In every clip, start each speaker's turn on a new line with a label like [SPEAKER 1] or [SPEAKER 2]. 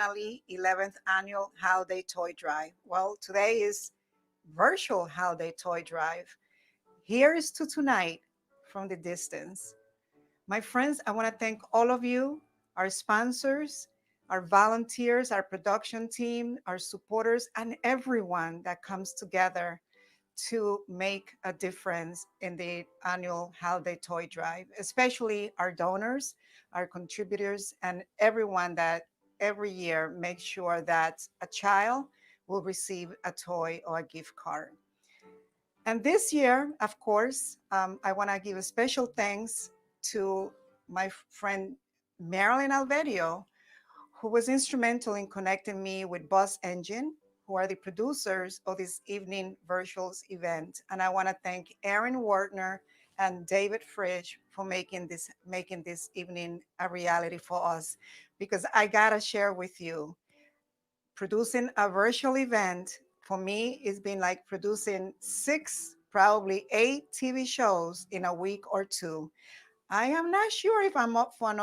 [SPEAKER 1] Analeh 11th Annual Holiday Toy Drive. Well, today is virtual holiday toy drive. Here is to tonight from the distance. My friends, I want to thank all of you, our sponsors, our volunteers, our production team, our supporters, and everyone that comes together to make a difference in the annual holiday toy drive, especially our donors, our contributors, and everyone that every year makes sure that a child will receive a toy or a gift card. And this year, of course, I want to give a special thanks to my friend Marilyn Alverio, who was instrumental in connecting me with Buzz Engine, who are the producers of this evening virtuals event. And I want to thank Aaron Wartner and David Fridge for making this evening a reality for us. Because I gotta share with you, producing a virtual event for me has been like producing 6, probably 8 TV shows in a week or two. I am not sure if I'm up for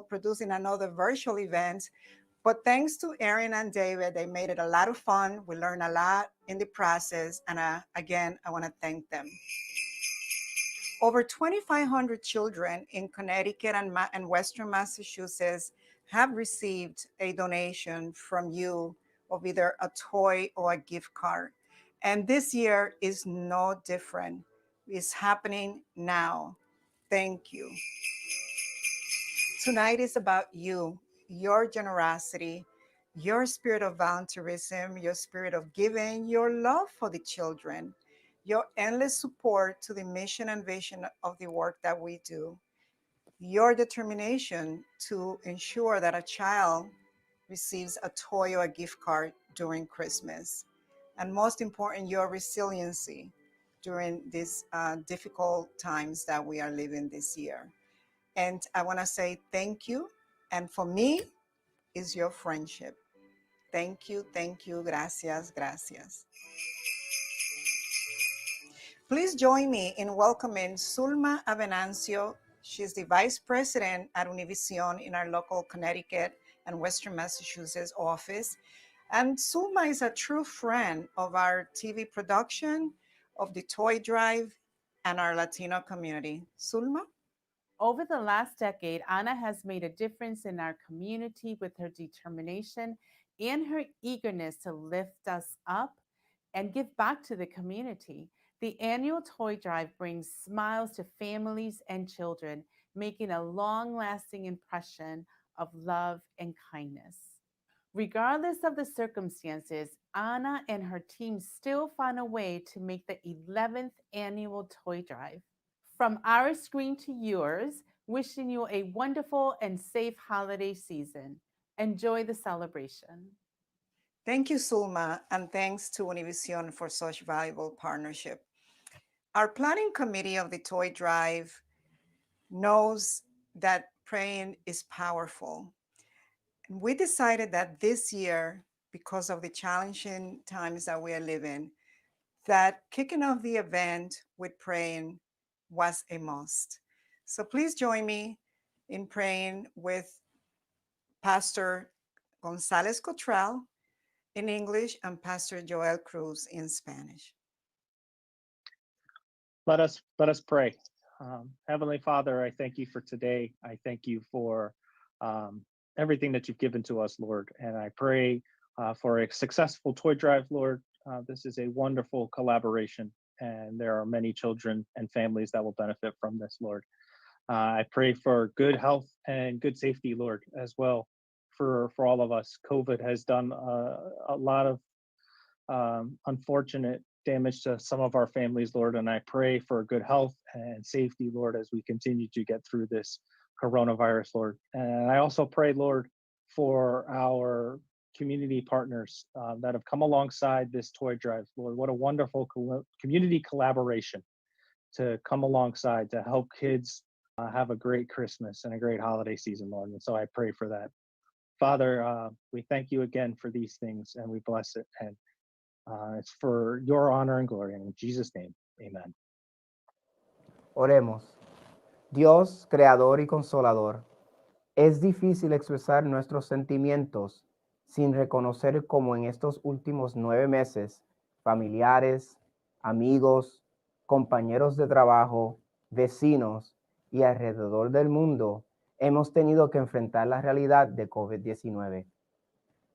[SPEAKER 1] producing another virtual event, but thanks to Erin and David, they made it a lot of fun. We learned a lot in the process. And again, I want to thank them. Over 2,500 children in Connecticut and Western Massachusetts have received a donation from you of either a toy or a gift card. And this year is no different. It's happening now. Thank you. Tonight is about you, your generosity, your spirit of volunteerism, your spirit of giving, your love for the children, your endless support to the mission and vision of the work that we do, your determination to ensure that a child receives a toy or a gift card during Christmas, and most important, your resiliency during these difficult times that we are living this year. And I want to say thank you. And for me, is your friendship. Thank you, gracias, gracias. Please join me in welcoming Zulma Avenancio. She's the Vice President at Univision in our local Connecticut and Western Massachusetts office. And Zulma is a true friend of our TV production, of the Toy Drive, and our Latino community. Zulma?
[SPEAKER 2] Over the last decade, Anna has made a difference in our community with her determination and her eagerness to lift us up and give back to the community. The annual toy drive brings smiles to families and children, making a long lasting impression of love and kindness. Regardless of the circumstances, Anna and her team still found a way to make the 11th annual toy drive. From our screen to yours, wishing you a wonderful and safe holiday season. Enjoy the celebration.
[SPEAKER 1] Thank you, Zulma, and thanks to Univision for such valuable partnership. Our planning committee of the Toy Drive knows that praying is powerful. And we decided that this year, because of the challenging times that we are living, that kicking off the event with praying was a must. So please join me in praying with Pastor Gonzalez Cottrell in English and Pastor Joel Cruz in Spanish.
[SPEAKER 3] Let us pray. Heavenly Father, I thank you for today. I thank you for everything that you've given to us, Lord. And I pray for a successful toy drive, Lord. This is a wonderful collaboration, and there are many children and families that will benefit from this, Lord. I pray for good health and good safety, Lord, as well for all of us. COVID has done a lot of unfortunate damage to some of our families, Lord, and I pray for good health and safety, Lord, as we continue to get through this coronavirus, Lord. And I also pray, Lord, for our community partners that have come alongside this toy drive, Lord. What a wonderful community collaboration to come alongside to help kids have a great Christmas and a great holiday season, Lord. And so I pray for that. Father, we thank you again for these things, and we bless it. And it's for your honor and glory. And in Jesus' name, amen.
[SPEAKER 4] Oremos. Dios, creador y consolador, es difícil expresar nuestros sentimientos sin reconocer cómo en estos últimos 9 meses, familiares, amigos, compañeros de trabajo, vecinos y alrededor del mundo hemos tenido que enfrentar la realidad de COVID-19.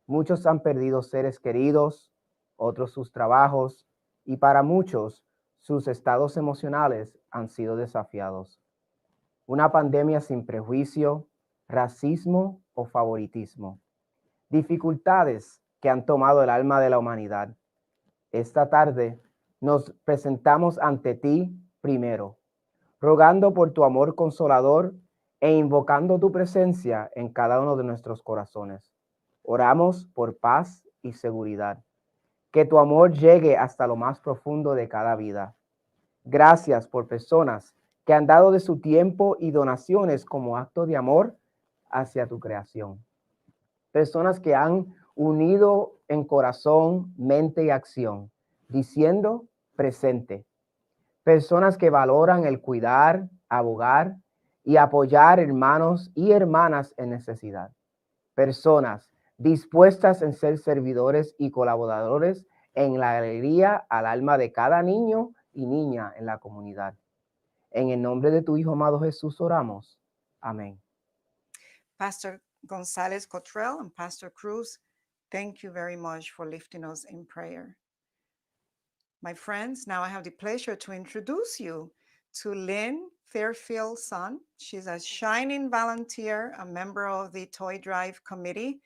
[SPEAKER 4] Muchos han perdido seres queridos, otros sus trabajos y para muchos sus estados emocionales han sido desafiados. Una pandemia sin prejuicio, racismo o favoritismo. Dificultades que han tomado el alma de la humanidad. Esta tarde nos presentamos ante ti primero, rogando por tu amor consolador e invocando tu presencia en cada uno de nuestros corazones. Oramos por paz y seguridad. Que tu amor llegue hasta lo más profundo de cada vida. Gracias por personas que han dado de su tiempo y donaciones como acto de amor hacia tu creación. Personas que han unido en corazón, mente y acción, diciendo presente. Personas que valoran el cuidar, abogar y apoyar hermanos y hermanas en necesidad. Personas dispuestas en ser servidores y colaboradores en la alegría al alma de cada niño y niña en la comunidad. En el nombre de tu Hijo amado Jesús oramos. Amén.
[SPEAKER 1] Pastor Gonzalez Cottrell and Pastor Cruz, thank you very much for lifting us in prayer. My friends, now I have the pleasure to introduce you to Lynn Fairfield's son. She's a shining volunteer, a member of the Toy Drive Committee,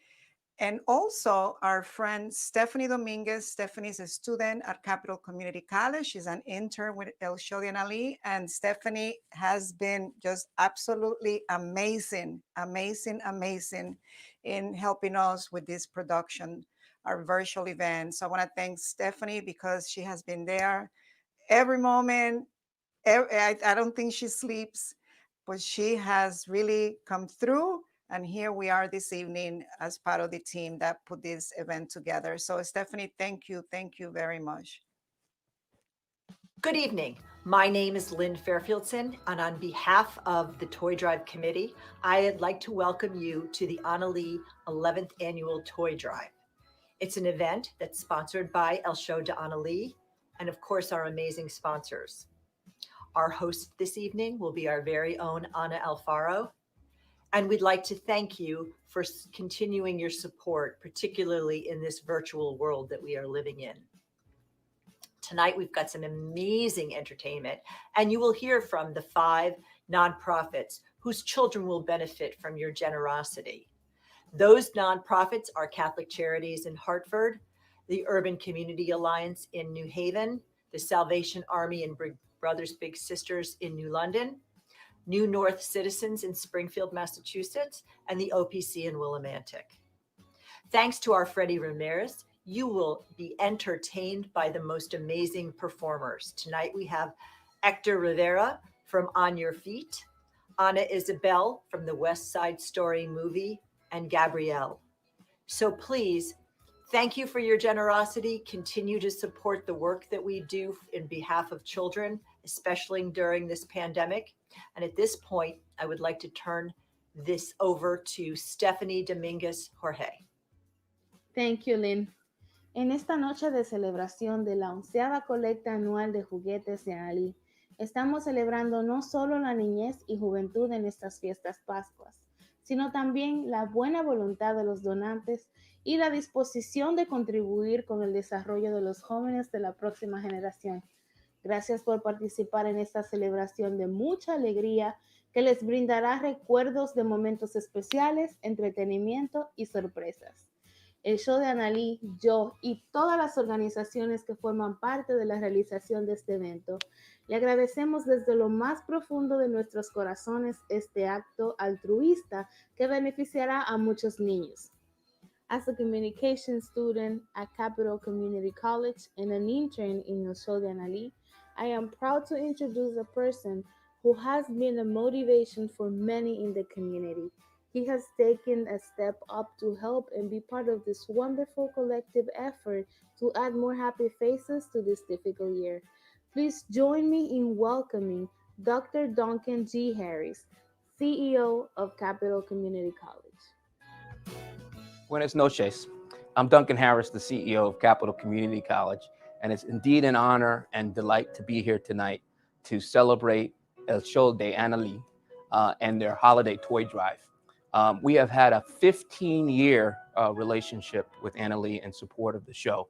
[SPEAKER 1] and also our friend Stephanie Dominguez. Stephanie's a student at Capital Community College. She's an intern with El Shodi and Ali. And Stephanie has been just absolutely amazing, amazing, amazing in helping us with this production, our virtual event. So I want to thank Stephanie because she has been there every moment. I don't think she sleeps, but she has really come through. And here we are this evening as part of the team that put this event together. So, Stephanie, thank you. Thank you very much.
[SPEAKER 5] Good evening. My name is Lynn Fairfieldson, and on behalf of the Toy Drive Committee, I'd like to welcome you to the Analeh 11th Annual Toy Drive. It's an event that's sponsored by El Show de Analeh and, of course, our amazing sponsors. Our host this evening will be our very own Ana Alfaro, and we'd like to thank you for continuing your support, particularly in this virtual world that we are living in. Tonight, we've got some amazing entertainment, and you will hear from the 5 nonprofits whose children will benefit from your generosity. Those nonprofits are Catholic Charities in Hartford, the Urban Community Alliance in New Haven, the Salvation Army and Brothers Big Sisters in New London, New North Citizens in Springfield, Massachusetts, and the OPC in Willimantic. Thanks to our Freddie Ramirez, you will be entertained by the most amazing performers. Tonight we have Hector Rivera from On Your Feet, Ana Isabel from the West Side Story movie, and Gabrielle. So please, thank you for your generosity. Continue to support the work that we do in behalf of children, especially during this pandemic. And at this point, I would like to turn this over to Stephanie Dominguez Jorge.
[SPEAKER 6] Thank you, Lynn. En esta noche de celebración de la 11ª colecta anual de juguetes de Ali, estamos celebrando no solo la niñez y juventud en estas fiestas pascuas, sino también la buena voluntad de los donantes y la disposición de contribuir con el desarrollo de los jóvenes de la próxima generación. Gracias por participar en esta celebración de mucha alegría que les brindará recuerdos de momentos especiales, entretenimiento y sorpresas. El show de Analeh, yo y todas las organizaciones que forman parte de la realización de este evento, le agradecemos desde lo más profundo de nuestros corazones este acto altruista que beneficiará a muchos niños. As a communication student at Capital Community College and an intern in El Show de Analeh, I am proud to introduce a person who has been a motivation for many in the community. He has taken a step up to help and be part of this wonderful collective effort to add more happy faces to this difficult year. Please join me in welcoming Dr. Duncan G. Harris, CEO of Capital Community College.
[SPEAKER 7] Buenas noches. I'm Duncan Harris, the CEO of Capital Community College, and it's indeed an honor and delight to be here tonight to celebrate El Show de Analeh and their holiday toy drive. We have had a 15-year relationship with Analeh in support of the show.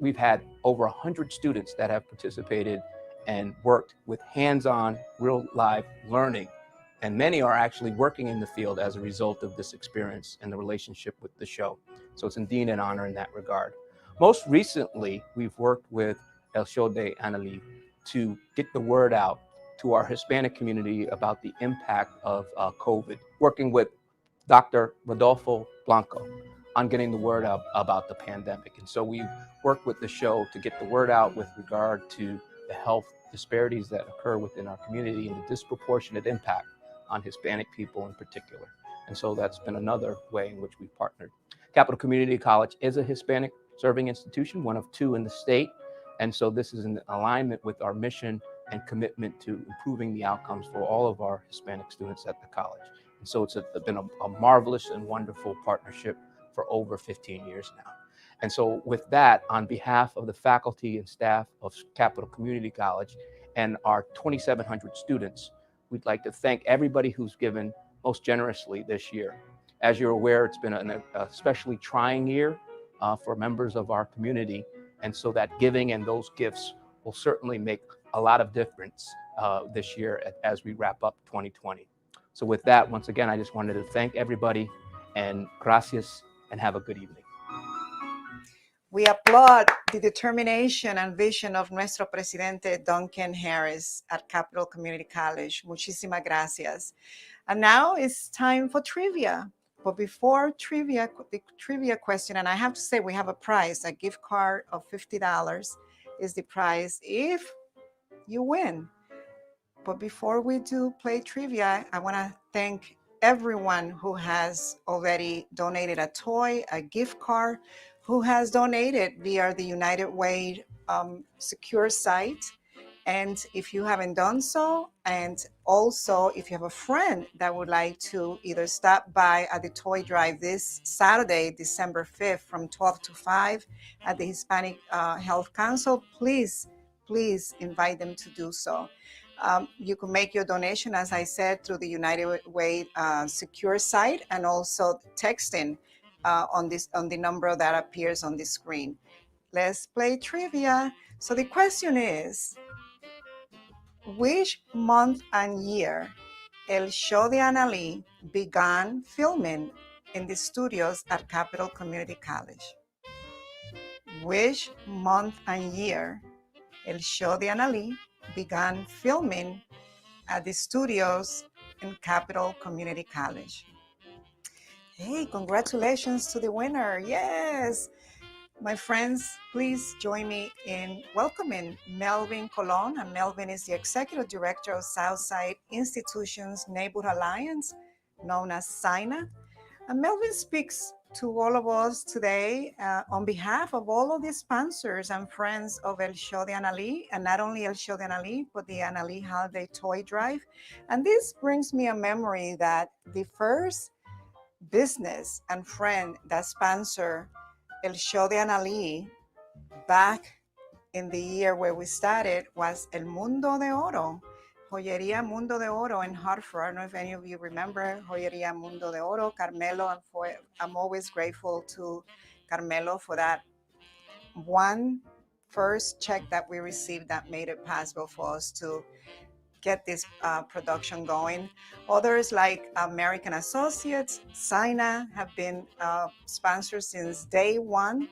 [SPEAKER 7] We've had over 100 students that have participated and worked with hands-on, real live learning. And many are actually working in the field as a result of this experience and the relationship with the show. So it's indeed an honor in that regard. Most recently, we've worked with El Show de Analeh to get the word out to our Hispanic community about the impact of COVID, working with Dr. Rodolfo Blanco on getting the word out about the pandemic. And so we worked with the show to get the word out with regard to the health disparities that occur within our community and the disproportionate impact on Hispanic people in particular. And so that's been another way in which we've partnered. Capital Community College is a Hispanic serving institution, one of two in the state. And so this is in alignment with our mission and commitment to improving the outcomes for all of our Hispanic students at the college. And so it's been a marvelous and wonderful partnership for over 15 years now. And so with that, on behalf of the faculty and staff of Capital Community College and our 2,700 students, we'd like to thank everybody who's given most generously this year. As you're aware, it's been an especially trying year for members of our community. And so that giving and those gifts will certainly make a lot of difference this year as we wrap up 2020. So with that, once again, I just wanted to thank everybody and gracias and have a good evening.
[SPEAKER 1] We applaud the determination and vision of nuestro presidente Duncan Harris at Capital Community College. Muchísimas gracias. And now it's time for trivia. But before trivia, the trivia question, and I have to say we have a prize, a gift card of $50 is the prize if you win. But before we do play trivia, I want to thank everyone who has already donated a toy, a gift card, who has donated via the United Way secure site. And if you haven't done so, and also if you have a friend that would like to either stop by at the toy drive this Saturday, December 5th from 12 to 5 at the Hispanic Health Council, please invite them to do so. You can make your donation, as I said, through the United Way secure site and also texting on the number that appears on the screen. Let's play trivia. So the question is, which month and year El Show de Analeh began filming in the studios at Capital Community College? Which month and year El Show de Analeh began filming at the studios in Capital Community College? Hey, congratulations to the winner. Yes. My friends, please join me in welcoming Melvin Colon. And Melvin is the Executive Director of Southside Institutions Neighborhood Alliance, known as SINA. And Melvin speaks to all of us today on behalf of all of the sponsors and friends of El Show de Analeh, and not only El Show de Analeh, but the Analeh Holiday Toy Drive. And this brings me a memory that the first business and friend that sponsor El Show de Analeh back in the year where we started was El Mundo de Oro, Joyería Mundo de Oro in Hartford. I don't know if any of you remember Joyería Mundo de Oro, Carmelo, and I'm always grateful to Carmelo for that one first check that we received that made it possible for us to get this production going. Others like American Associates, SINA have been sponsors since day one.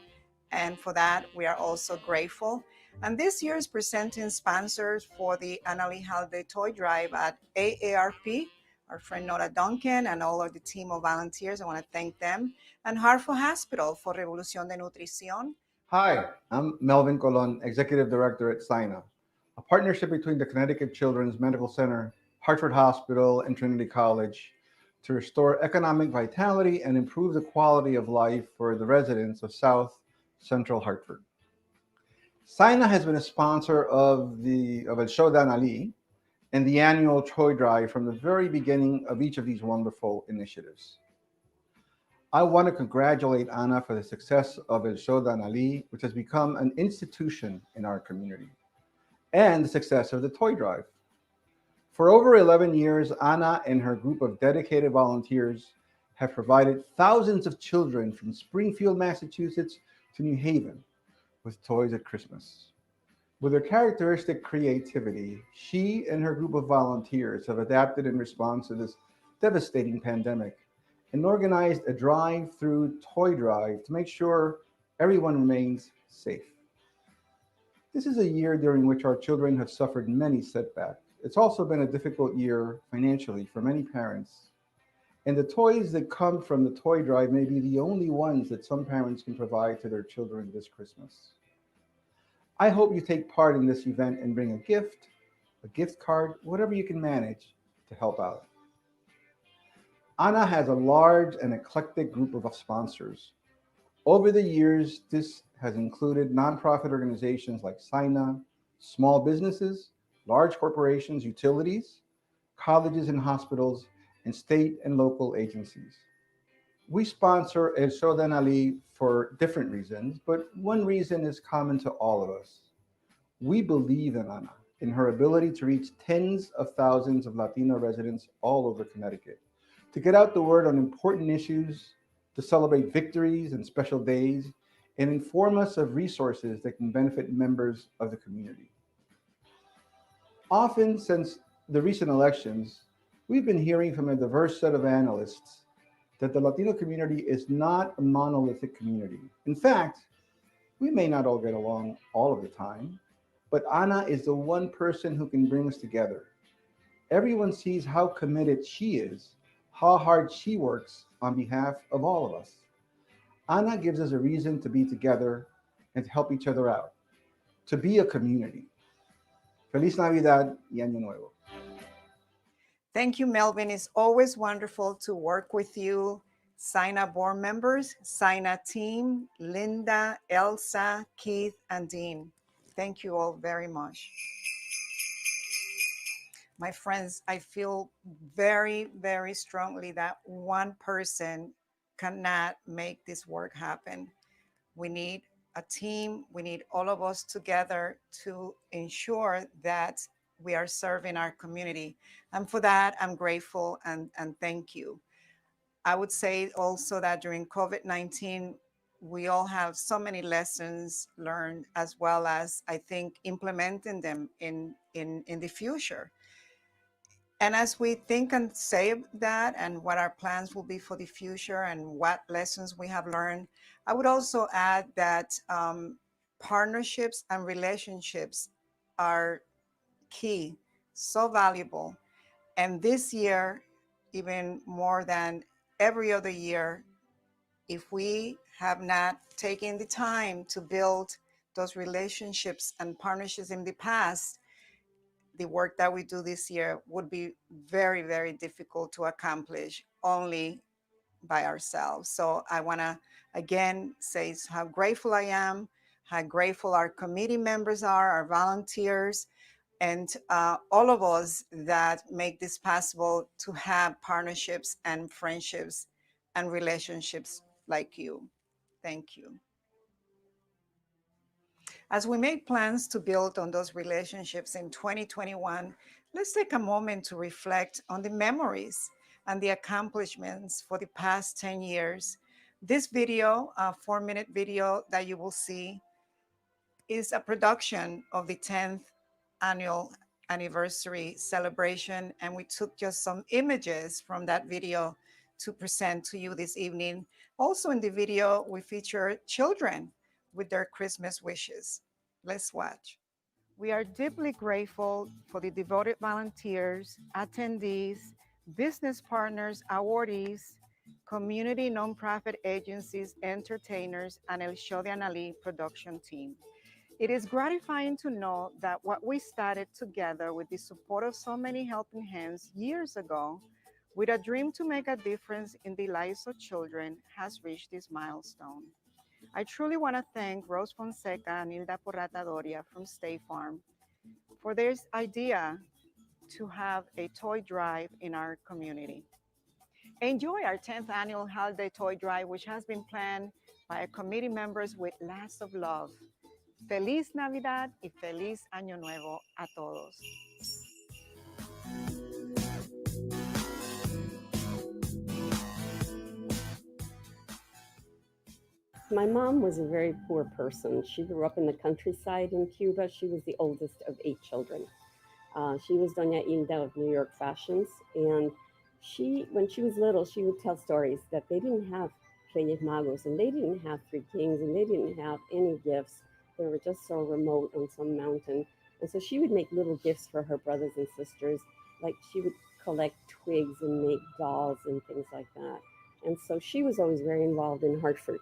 [SPEAKER 1] And for that, we are also grateful. And this year is presenting sponsors for the Analeh Holiday Toy Drive at AARP, our friend Nora Duncan, and all of the team of volunteers. I want to thank them. And Hartford Hospital for Revolución de Nutrición.
[SPEAKER 8] Hi, I'm Melvin Colon, Executive Director at SINA, a partnership between the Connecticut Children's Medical Center, Hartford Hospital, and Trinity College to restore economic vitality and improve the quality of life for the residents of South Central Hartford. SINA has been a sponsor of El Show de Analeh and the annual toy drive from the very beginning of each of these wonderful initiatives. I want to congratulate Anna for the success of El Show de Analeh, which has become an institution in our community, and the success of the toy drive. For over 11 years, Anna and her group of dedicated volunteers have provided thousands of children from Springfield, Massachusetts to New Haven with toys at Christmas. With her characteristic creativity, she and her group of volunteers have adapted in response to this devastating pandemic and organized a drive through toy drive to make sure everyone remains safe. This is a year during which our children have suffered many setbacks. It's also been a difficult year financially for many parents. And the toys that come from the toy drive may be the only ones that some parents can provide to their children this Christmas. I hope you take part in this event and bring a gift card, whatever you can manage to help out. Anna has a large and eclectic group of sponsors. Over the years, this has included nonprofit organizations like SINA, small businesses, large corporations, utilities, colleges and hospitals, and state and local agencies. We sponsor El Shodan Ali for different reasons, but one reason is common to all of us. We believe in Ana, in her ability to reach tens of thousands of Latino residents all over Connecticut, to get out the word on important issues, to celebrate victories and special days, and inform us of resources that can benefit members of the community. Often, since the recent elections, we've been hearing from a diverse set of analysts that the Latino community is not a monolithic community. In fact, we may not all get along all of the time, but Ana is the one person who can bring us together. Everyone sees how committed she is, how hard she works on behalf of all of us. Ana gives us a reason to be together and to help each other out, to be a community. Feliz Navidad y Año Nuevo.
[SPEAKER 1] Thank you, Melvin. It's always wonderful to work with you. SINA board members, SINA team, Linda, Elsa, Keith, and Dean. Thank you all very much. My friends, I feel very, very strongly that one person cannot make this work happen. We need a team. We need all of us together to ensure that we are serving our community. And for that, I'm grateful and thank you. I would say also that during COVID-19, we all have so many lessons learned, as well as I think implementing them in the future. And as we think and say that and what our plans will be for the future and what lessons we have learned, I would also add that partnerships and relationships are key, so valuable. And this year, even more than every other year, if we have not taken the time to build those relationships and partnerships in the past, the work that we do this year would be very, very difficult to accomplish only by ourselves. So I want to again say how grateful I am, how grateful our committee members are, our volunteers, and all of us that make this possible to have partnerships and friendships and relationships like you. Thank you. As we make plans to build on those relationships in 2021, let's take a moment to reflect on the memories and the accomplishments for the past 10 years. This video, a 4-minute video that you will see, is a production of the 10th annual anniversary celebration, and we took just some images from that video to present to you this evening. Also in the video, we feature children with their Christmas wishes. Let's watch. We are deeply grateful for the devoted volunteers, attendees, business partners, awardees, community nonprofit agencies, entertainers, and El Show de Analeh production team. It is gratifying to know that what we started together with the support of so many helping hands years ago, with a dream to make a difference in the lives of children, has reached this milestone. I truly want to thank Rose Fonseca and Hilda Porrata Doria from State Farm for this idea to have a toy drive in our community. Enjoy our 10th annual holiday toy drive, which has been planned by our committee members with lots of love. Feliz Navidad y feliz Año Nuevo a todos.
[SPEAKER 9] My mom was a very poor person. She grew up in the countryside in Cuba. She was the oldest of 8 children. She was Doña Hilda of New York Fashions. And when she was little, she would tell stories that they didn't have Reyes Magos and they didn't have Three Kings and they didn't have any gifts. They were just so remote on some mountain. And so she would make little gifts for her brothers and sisters. Like she would collect twigs and make dolls and things like that. And so she was always very involved in Hartford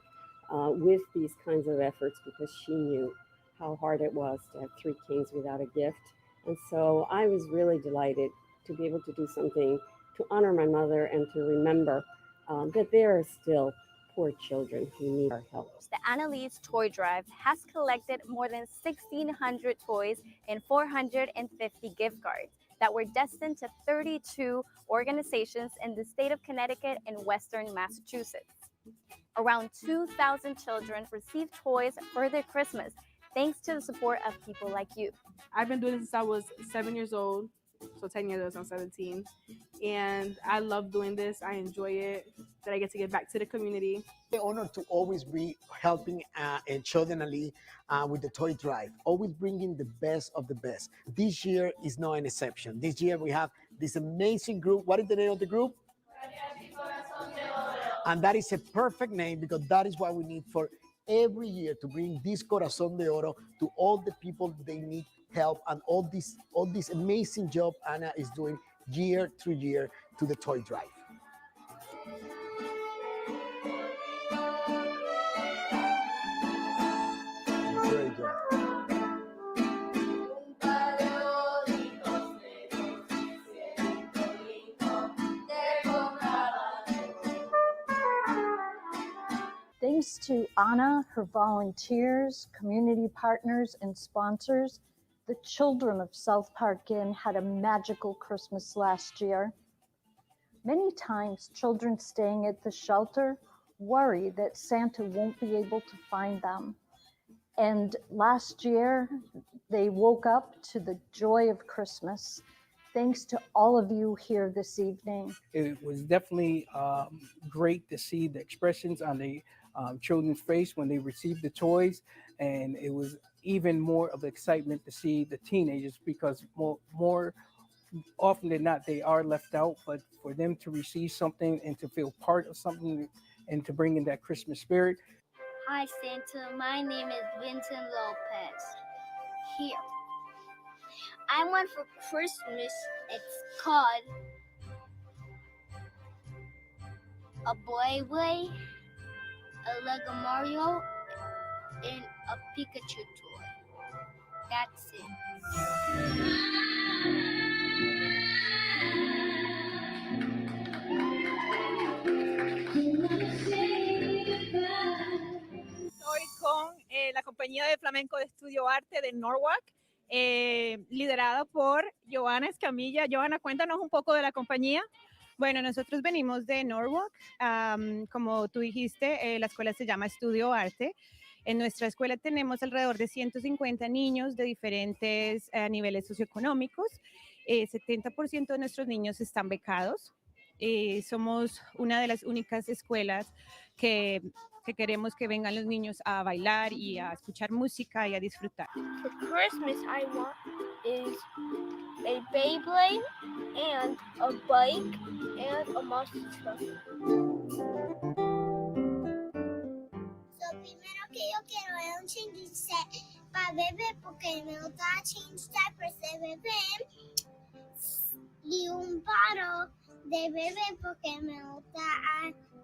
[SPEAKER 9] with these kinds of efforts because she knew how hard it was to have Three Kings without a gift. And so I was really delighted to be able to do something to honor my mother and to remember that there are still poor children who need our help.
[SPEAKER 10] The Analeh's Toy Drive has collected more than 1,600 toys and 450 gift cards that were destined to 32 organizations in the state of Connecticut and Western Massachusetts. Around 2,000 children received toys for their Christmas, thanks to the support of people like you.
[SPEAKER 6] I've been doing this since I was 7 years old, so 10 years old, so I'm 17. And I love doing this. I enjoy it, that I get to give back to the community.
[SPEAKER 11] The honor to always be helping Children Ali with the toy drive, always bringing the best of the best. This year is no an exception. This year we have this amazing group. What is the name of the group? And that is a perfect name because that is what we need for every year to bring this Corazón de Oro to all the people they need help and all this amazing job Ana is doing year through year to the toy drive. Very good.
[SPEAKER 12] Thanks to Ana, her volunteers, community partners, and sponsors, the children of South Park Inn had a magical Christmas last year. Many times, children staying at the shelter worry that Santa won't be able to find them. And last year, they woke up to the joy of Christmas. Thanks to all of you here this evening.
[SPEAKER 13] It was definitely great to see the expressions on the children's face when they received the toys, and it was even more of excitement to see the teenagers because more often than not they are left out, but for them to receive something and to feel part of something and to bring in that Christmas spirit.
[SPEAKER 14] Hi Santa, my name is Vincent Lopez. Here, I want for Christmas, it's called a Boy, a Lego Mario, and a Pikachu toy. That's it.
[SPEAKER 15] Estoy con la compañía de flamenco de Estudio Arte de Norwalk, liderada por Joana Escamilla. Joana, cuéntanos un poco de la compañía. Bueno, nosotros venimos de Norwalk. Como tú dijiste, la escuela se llama Estudio Arte. En nuestra escuela tenemos alrededor de 150 niños de diferentes niveles socioeconómicos. 70% de nuestros niños están becados. Somos una de las únicas escuelas que queremos que vengan los niños a bailar y a escuchar música y a disfrutar.
[SPEAKER 14] For Christmas, I want is a Beyblade and a bike and a monster truck.
[SPEAKER 16] Lo primero que yo quiero es un changing set para bebé porque me gusta change diapers de bebé y un paro de bebé porque me gusta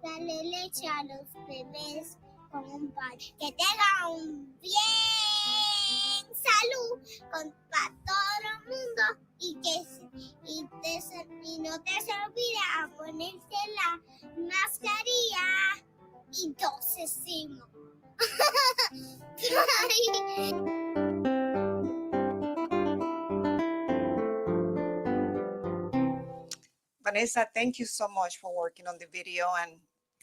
[SPEAKER 16] darle leche a los bebés con un paro. Que tenga un bien salud para todo el mundo y no te se olvide a ponerse la mascarilla y dosísimo.
[SPEAKER 1] Vanessa, thank you so much for working on the video and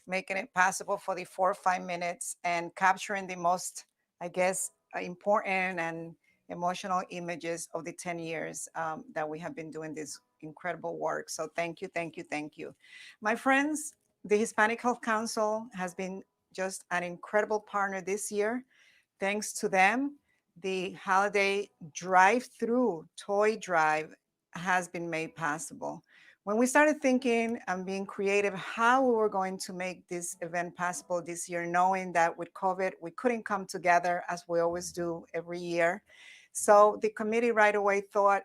[SPEAKER 1] making it possible for the 4 or 5 minutes and capturing the most, I guess, important and emotional images of the 10 years that we have been doing this incredible work. So thank you, thank you, thank you. My friends, the Hispanic Health Council has been just an incredible partner this year. Thanks to them, the holiday drive-through toy drive has been made possible. When we started thinking and being creative how we were going to make this event possible this year, knowing that with COVID, we couldn't come together as we always do every year. So the committee right away thought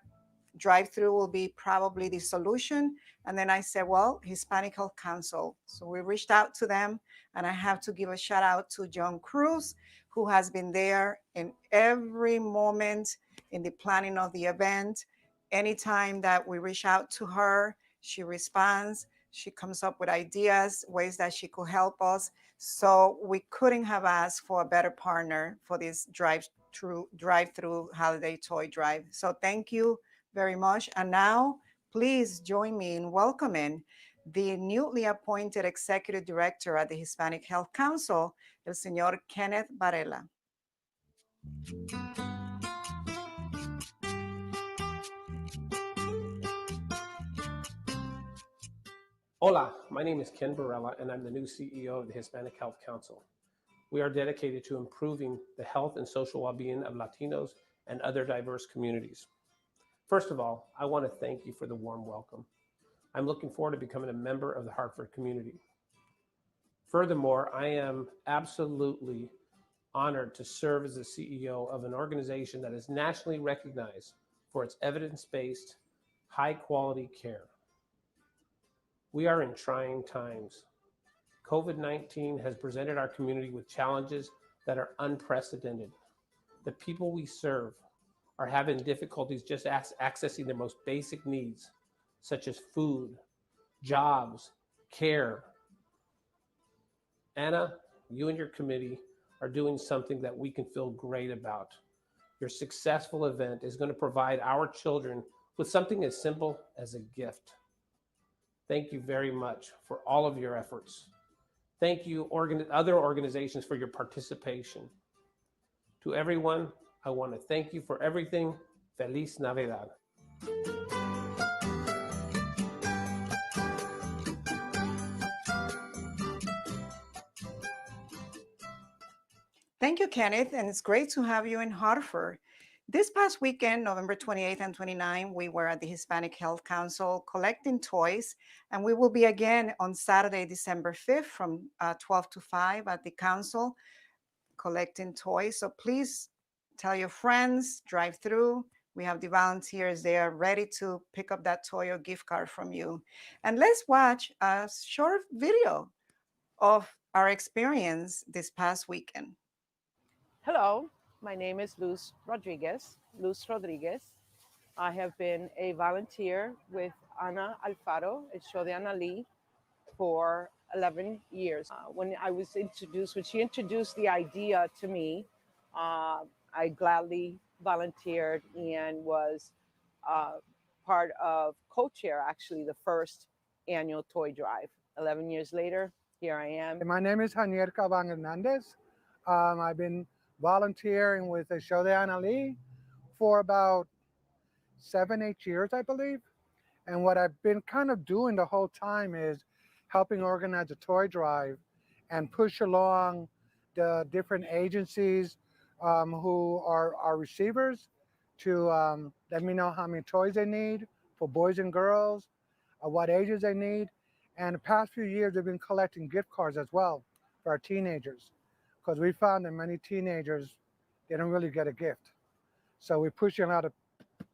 [SPEAKER 1] drive-through will be probably the solution. And then I said, well, Hispanic Health Council. So we reached out to them, and I have to give a shout out to John Cruz, who has been there in every moment in the planning of the event. Anytime that we reach out to her, she responds. She comes up with ideas, ways that she could help us. So we couldn't have asked for a better partner for this drive-through holiday toy drive. So thank you very much. And now, please join me in welcoming the newly appointed Executive Director at the Hispanic Health Council, el señor Kenneth Varela.
[SPEAKER 17] Hola, my name is Ken Barella, and I'm the new CEO of the Hispanic Health Council. We are dedicated to improving the health and social well-being of Latinos and other diverse communities. First of all, I want to thank you for the warm welcome. I'm looking forward to becoming a member of the Hartford community. Furthermore, I am absolutely honored to serve as the CEO of an organization that is nationally recognized for its evidence-based, high-quality care. We are in trying times. COVID-19 has presented our community with challenges that are unprecedented. The people we serve are having difficulties just accessing their most basic needs, such as food, jobs, care. Anna, you and your committee are doing something that we can feel great about. Your successful event is going to provide our children with something as simple as a gift. Thank you very much for all of your efforts. Thank you, other organizations, for your participation. To everyone, I want to thank you for everything. Feliz Navidad.
[SPEAKER 1] Thank you, Kenneth, and it's great to have you in Hartford. This past weekend, November 28th and 29th, we were at the Hispanic Health Council collecting toys, and we will be again on Saturday, December 5th from 12 to 5 at the council collecting toys. So please tell your friends, drive through. We have the volunteers there ready to pick up that toy or gift card from you. And let's watch a short video of our experience this past weekend.
[SPEAKER 18] Hello, my name is Luz Rodriguez. I have been a volunteer with Ana Alfaro, el show de Analeh, for 11 years. When she introduced the idea to me, I gladly volunteered and was part of co-chair, actually, the first annual toy drive. 11 years later, here I am.
[SPEAKER 19] My name is Janier Caban Hernandez. I've been volunteering with the show de Analeh for about 7-8 years, I believe. And what I've been kind of doing the whole time is helping organize a toy drive and push along the different agencies who are our receivers to let me know how many toys they need for boys and girls, what ages they need. And the past few years, they've been collecting gift cards as well for our teenagers, because we found that many teenagers, they don't really get a gift. So we're pushing out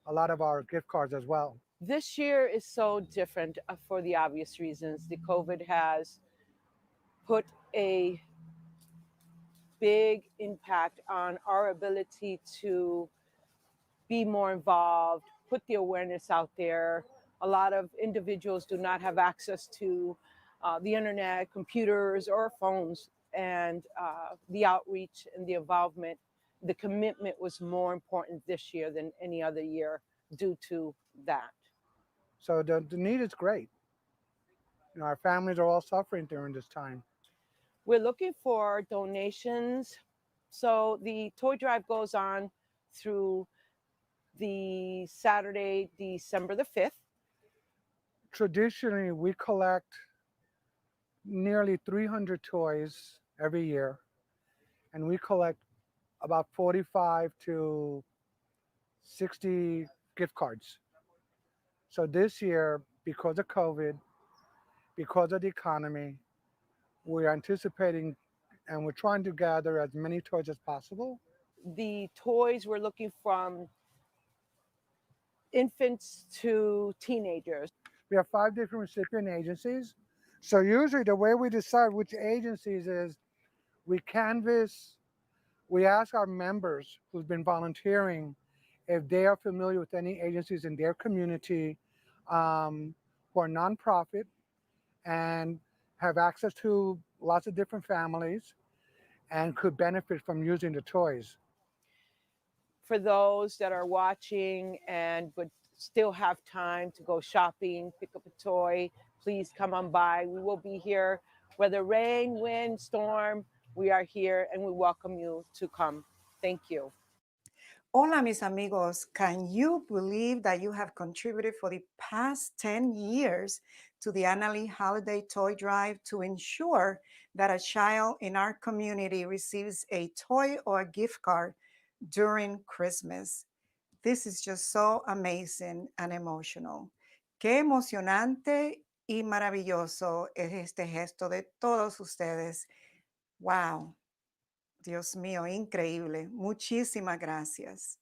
[SPEAKER 19] a lot of our gift cards as well.
[SPEAKER 18] This year is so different for the obvious reasons. The COVID has put a big impact on our ability to be more involved, put the awareness out there. A lot of individuals do not have access to the internet, computers, or phones, and the outreach and the involvement, the commitment was more important this year than any other year due to that.
[SPEAKER 19] So the need is great. our families are all suffering during this time.
[SPEAKER 18] We're looking for donations. So the toy drive goes on through the Saturday, December the 5th.
[SPEAKER 19] Traditionally, we collect nearly 300 toys every year, and we collect about 45 to 60 gift cards. So this year, because of COVID, because of the economy, we're anticipating and we're trying to gather as many toys as possible.
[SPEAKER 18] The toys we're looking from infants to teenagers.
[SPEAKER 19] We have 5 different recipient agencies. So usually the way we decide which agencies is we canvass, we ask our members who've been volunteering if they are familiar with any agencies in their community who are nonprofit and have access to lots of different families and could benefit from using the toys.
[SPEAKER 18] For those that are watching and would still have time to go shopping, pick up a toy, please come on by. We will be here, whether rain, wind, storm, we are here and we welcome you to come. Thank you.
[SPEAKER 1] Hola, mis amigos. Can you believe that you have contributed for the past 10 years to the Analeh Holiday Toy Drive to ensure that a child in our community receives a toy or a gift card during Christmas? This is just so amazing and emotional. Qué emocionante y maravilloso es este gesto de todos ustedes. Wow. Dios mío, increíble. Muchísimas gracias.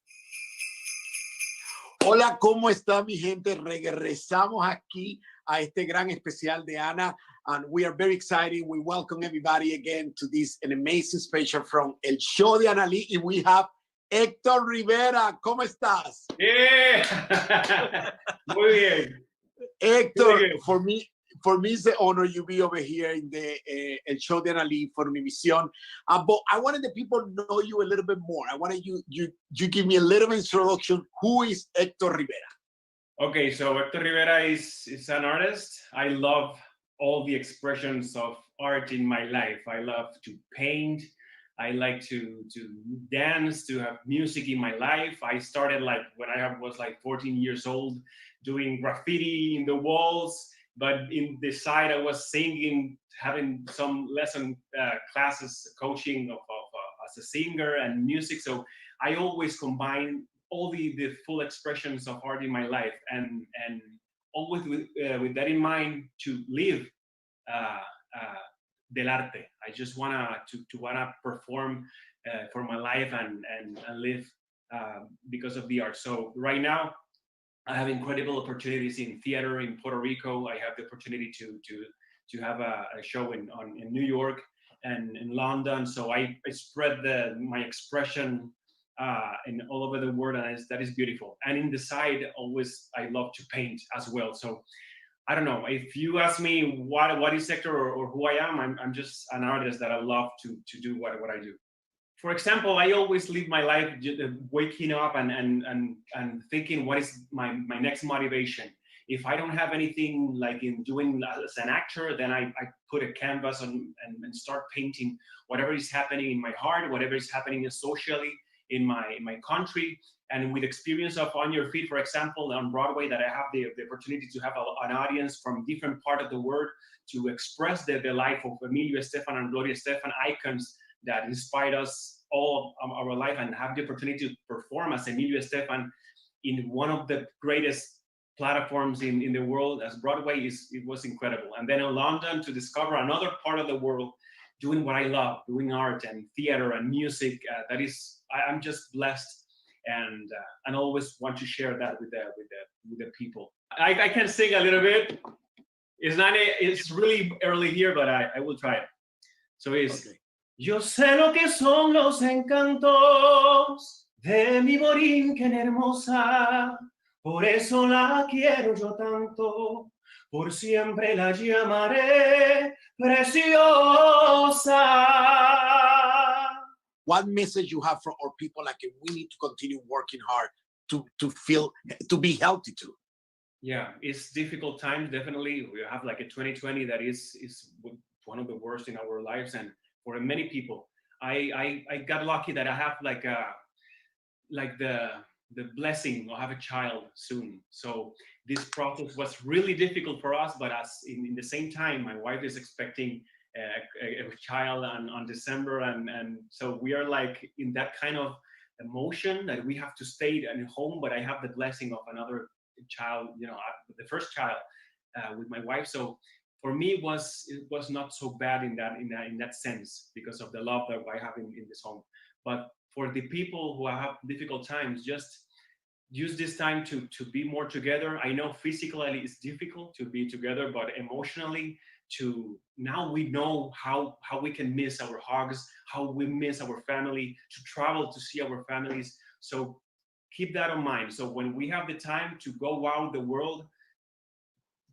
[SPEAKER 20] Hola, ¿cómo está mi gente? Regresamos aquí a este gran especial de Ana, and we are very excited. We welcome everybody again to this an amazing special from El Show de Analeh, and we have Héctor Rivera. ¿Cómo estás?
[SPEAKER 21] Muy bien.
[SPEAKER 20] Héctor, for me, it's the honor you be over here in the El Show de Analeh for mi misión. But I wanted the people to know you a little bit more. I wanted you give me a little introduction. Who is Héctor Rivera?
[SPEAKER 21] Okay, so Héctor Rivera is an artist. I love all the expressions of art in my life. I love to paint. I like to dance, to have music in my life. I started like when I was like 14 years old, doing graffiti in the walls. But in the side, I was singing, having some lesson classes, coaching of as a singer and music. So I always combine all the full expressions of art in my life, and always with that in mind to live del arte. I just wanna perform for my life and live because of the art. So right now, I have incredible opportunities in theater in Puerto Rico. I have the opportunity to have a show in New York and in London. So I spread my expression in all over the world, and that is beautiful. And in the side, always I love to paint as well. So I don't know, if you ask me what is Héctor or who I am, I'm just an artist that I love to do what I do. For example, I always live my life waking up and thinking what is my next motivation. If I don't have anything like in doing as an actor, then I put a canvas and start painting whatever is happening in my heart, whatever is happening socially in my country. And with experience of On Your Feet, for example, on Broadway, that I have the opportunity to have an audience from different part of the world to express the life of Emilio Estefan and Gloria Estefan, icons that inspired us all of our life, and have the opportunity to perform as Emilio Estefan in one of the greatest platforms in the world as Broadway. It was incredible. And then in London to discover another part of the world, doing what I love, doing art and theater and music. I'm just blessed, and always want to share that with the people. I can sing a little bit. It's really early here, but I will try it. So it's okay. Yo sé lo que son los encantos de mi Borinquen hermosa, por eso la quiero yo tanto, por siempre la llamaré preciosa.
[SPEAKER 20] What message you have for our people, like we need to continue working hard to be healthy too?
[SPEAKER 21] Yeah, it's difficult times. Definitely, we have like a 2020 that is one of the worst in our lives, and for many people, I got lucky that I have like the blessing of have a child soon. So this process was really difficult for us, but as in the same time, my wife is expecting a child on December, and so we are like in that kind of emotion that we have to stay at home. But I have the blessing of another child, the first child with my wife. So for me, it was not so bad in that sense because of the love that I have in this home. But for the people who have difficult times, just use this time to be more together. I know physically it's difficult to be together, but emotionally, to now we know how we can miss our hugs, how we miss our family, to travel to see our families. So keep that in mind. So when we have the time to go out the world,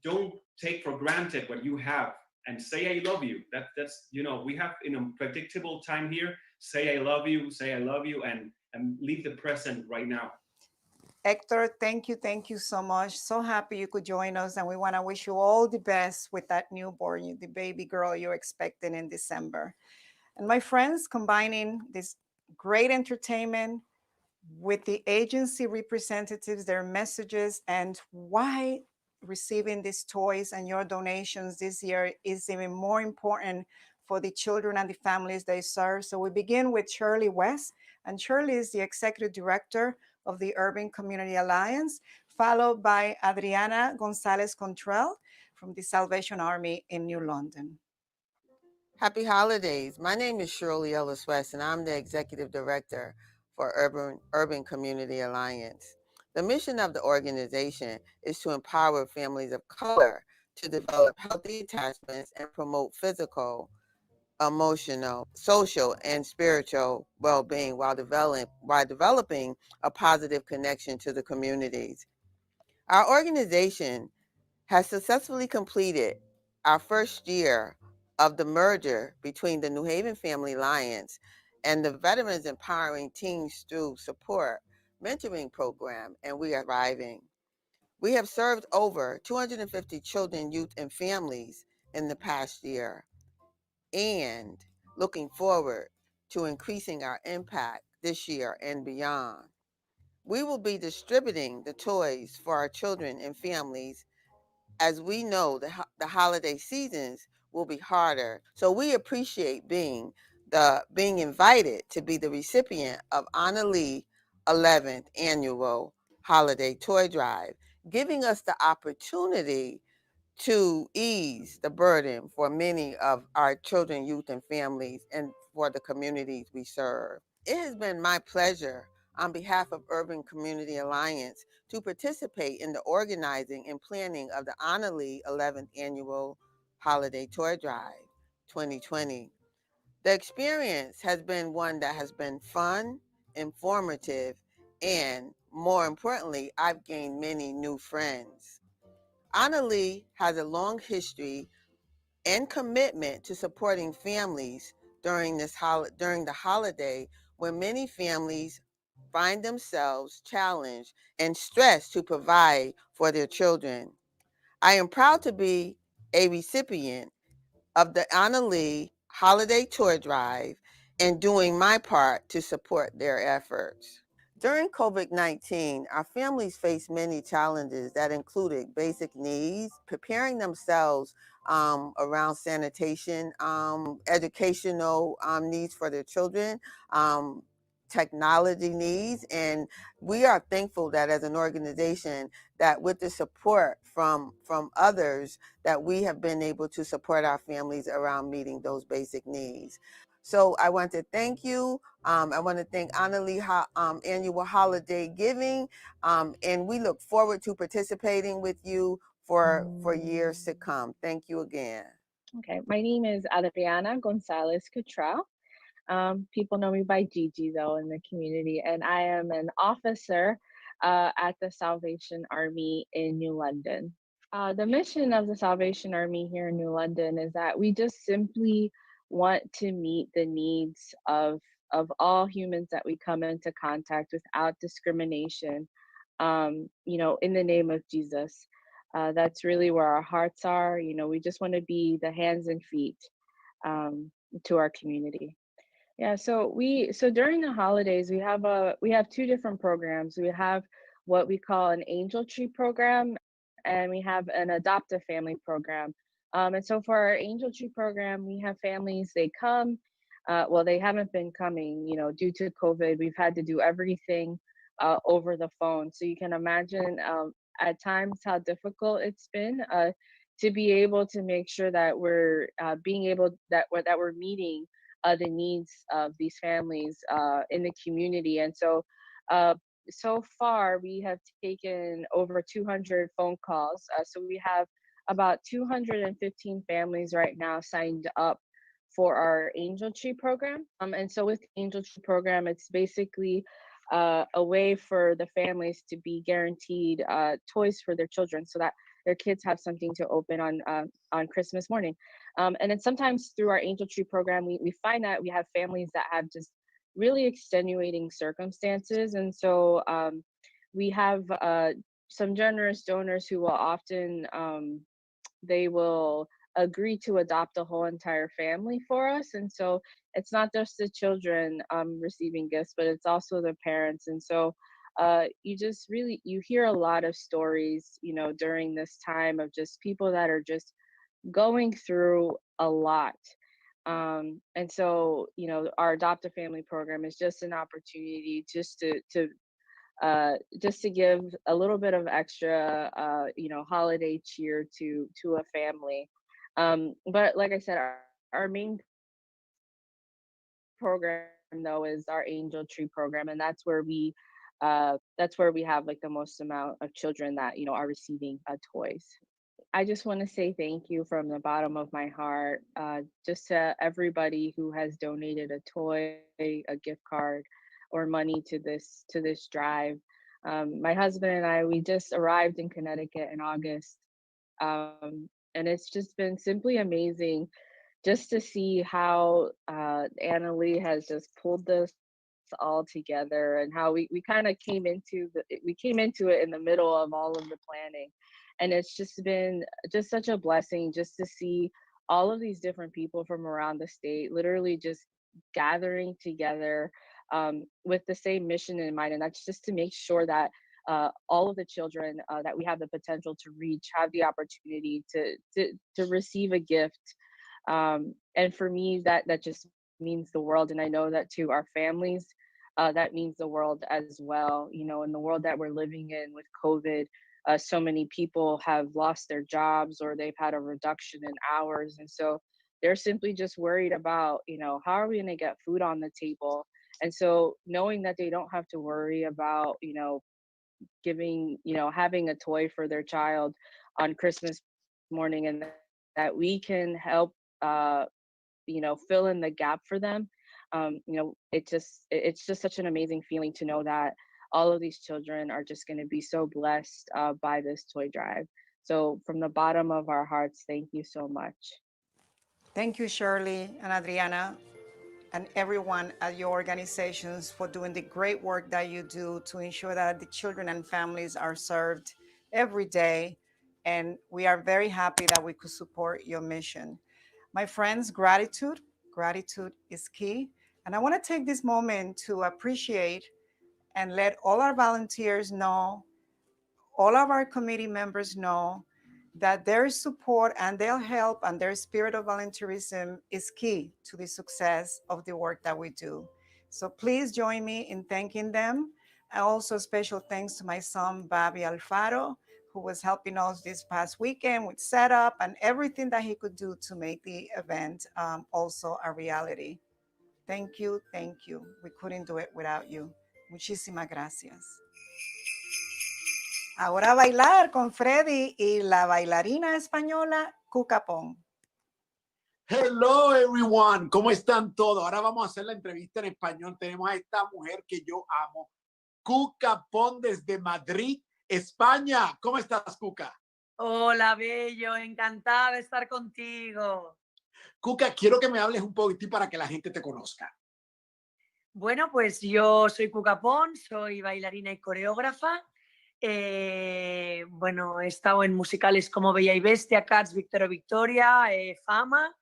[SPEAKER 21] don't take for granted what you have and say I love you. That's we have in a predictable time here. Say I love you, and live the present right now.
[SPEAKER 1] Hector, thank you so much. So happy you could join us, and we want to wish you all the best with that newborn, the baby girl you're expecting in December. And my friends, combining this great entertainment with the agency representatives, their messages, and why receiving these toys and your donations this year is even more important for the children and the families they serve. So we begin with Shirley West, and Shirley is the executive director of the Urban Community Alliance, followed by Adriana Gonzalez Contrell from the Salvation Army in New London.
[SPEAKER 2] Happy holidays. My name is Shirley Ellis West, and I'm the Executive Director for Urban Community Alliance. The mission of the organization is to empower families of color to develop healthy attachments and promote physical, emotional, social, and spiritual well-being while developing a positive connection to the communities. Our organization has successfully completed our first year of the merger between the New Haven Family Alliance and the Veterans Empowering Teens Through Support mentoring program, and we are thriving. We have served over 250 children, youth, and families in the past year, and looking forward to increasing our impact this year and beyond. We will be distributing the toys for our children and families, as we know the holiday seasons will be harder. So we appreciate being invited to be the recipient of Analeh 11th annual holiday toy drive, giving us the opportunity to ease the burden for many of our children, youth, and families, and for the communities we serve. It has been my pleasure, on behalf of Urban Community Alliance, to participate in the organizing and planning of the Analeh 11th Annual Holiday Toy Drive 2020. The experience has been one that has been fun, informative, and more importantly, I've gained many new friends. Analeh has a long history and commitment to supporting families during the holiday, when many families find themselves challenged and stressed to provide for their children. I am proud to be a recipient of the Analeh Holiday Tour Drive and doing my part to support their efforts. During COVID-19, our families faced many challenges that included basic needs, preparing themselves around sanitation, educational needs for their children, technology needs. And we are thankful that as an organization, that with the support from others, that we have been able to support our families around meeting those basic needs. So I want to thank you. I want to thank Analeh Annual Holiday Giving, and we look forward to participating with you for years to come. Thank you again.
[SPEAKER 22] Okay, my name is Adriana Gonzalez Cottrell. People know me by Gigi though in the community, and I am an officer at the Salvation Army in New London. The mission of the Salvation Army here in New London is that we just simply want to meet the needs of all humans that we come into contact without discrimination, in the name of Jesus. That's really where our hearts are. You know, we just want to be the hands and feet um, to our community. Yeah, so during the holidays we have two different programs. We have what we call an angel tree program and we have an adoptive family program. And so for our angel tree program, we have families, they come, well, they haven't been coming, you know, due to COVID. We've had to do everything over the phone. So you can imagine at times how difficult it's been to be able to make sure that we're being able that we're meeting the needs of these families in the community. And uh, so far, we have taken over 200 phone calls. So we have about 215 families right now signed up for our Angel Tree program. And so with the Angel Tree program, it's basically a way for the families to be guaranteed toys for their children so that their kids have something to open on Christmas morning. And then sometimes through our Angel Tree program, we find that we have families that have just really extenuating circumstances. And so we have some generous donors who will often, they will agree to adopt a whole entire family for us. And so it's not just the children receiving gifts, but it's also the parents. And so you just really, you hear a lot of stories, you know, during this time of just people that are just going through a lot. And so, you know, our Adopt a Family program is just an opportunity just to give a little bit of extra, you know, holiday cheer to a family. But like I said, our main program though is our Angel Tree program, and that's where we have like the most amount of children that you know are receiving toys. I just want to say thank you from the bottom of my heart, just to everybody who has donated a toy, a gift card, or money to this drive. My husband and I, we just arrived in Connecticut in August, and it's just been simply amazing just to see how Analeh has just pulled this all together and how we kind of we came into it in the middle of all of the planning, and it's just been just such a blessing just to see all of these different people from around the state literally just gathering together with the same mission in mind, and that's just to make sure that all of the children that we have the potential to reach have the opportunity to receive a gift. And for me, that just means the world. And I know that to our families, that means the world as well. You know, in the world that we're living in with COVID, so many people have lost their jobs or they've had a reduction in hours. And so they're simply just worried about, you know, how are we going to get food on the table? And so knowing that they don't have to worry about, you know, giving, you know, having a toy for their child on Christmas morning, and that we can help you know, fill in the gap for them. You know, it's just such an amazing feeling to know that all of these children are just going to be so blessed by this toy drive. So from the bottom of our hearts, thank you so much.
[SPEAKER 1] Thank you, Shirley and Adriana, and everyone at your organizations for doing the great work that you do to ensure that the children and families are served every day. And we are very happy that we could support your mission. My friends, gratitude is key. And I want to take this moment to appreciate and let all our volunteers know, all of our committee members know that their support and their help and their spirit of volunteerism is key to the success of the work that we do. So please join me in thanking them. And also special thanks to my son, Bobby Alfaro, who was helping us this past weekend with setup and everything that he could do to make the event also a reality. Thank you, thank you. We couldn't do it without you. Muchísimas gracias. Ahora a bailar con Freddy y la bailarina española Cuca Pong.
[SPEAKER 20] Hello everyone, ¿cómo están todos? Ahora vamos a hacer la entrevista en español. Tenemos a esta mujer que yo amo, Cuca Pong desde Madrid, España. ¿Cómo estás, Cuca?
[SPEAKER 3] Hola, Bello, encantada de estar contigo.
[SPEAKER 20] Cuca, quiero que me hables un poquito para que la gente te conozca.
[SPEAKER 3] Bueno, pues yo soy Cuca Pons, soy bailarina y coreógrafa. Bueno, he estado en musicales como Bella y Bestia, Cats, Victoria Victoria, Fama,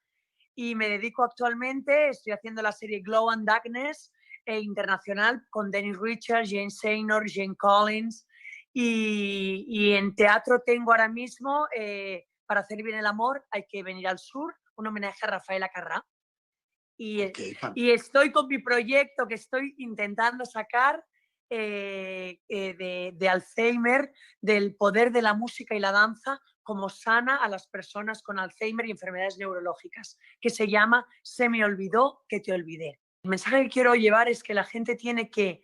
[SPEAKER 3] y me dedico actualmente, estoy haciendo la serie Glow and Darkness internacional con Dennis Richards, Jane Seymour, Jane Collins, y en teatro tengo ahora mismo, para hacer bien el amor hay que venir al sur, un homenaje a Rafaela Carrà. Y estoy con mi proyecto que estoy intentando sacar de Alzheimer, del poder de la música y la danza, como sana a las personas con Alzheimer y enfermedades neurológicas, que se llama Se me olvidó que te olvidé. El mensaje que quiero llevar es que la gente tiene que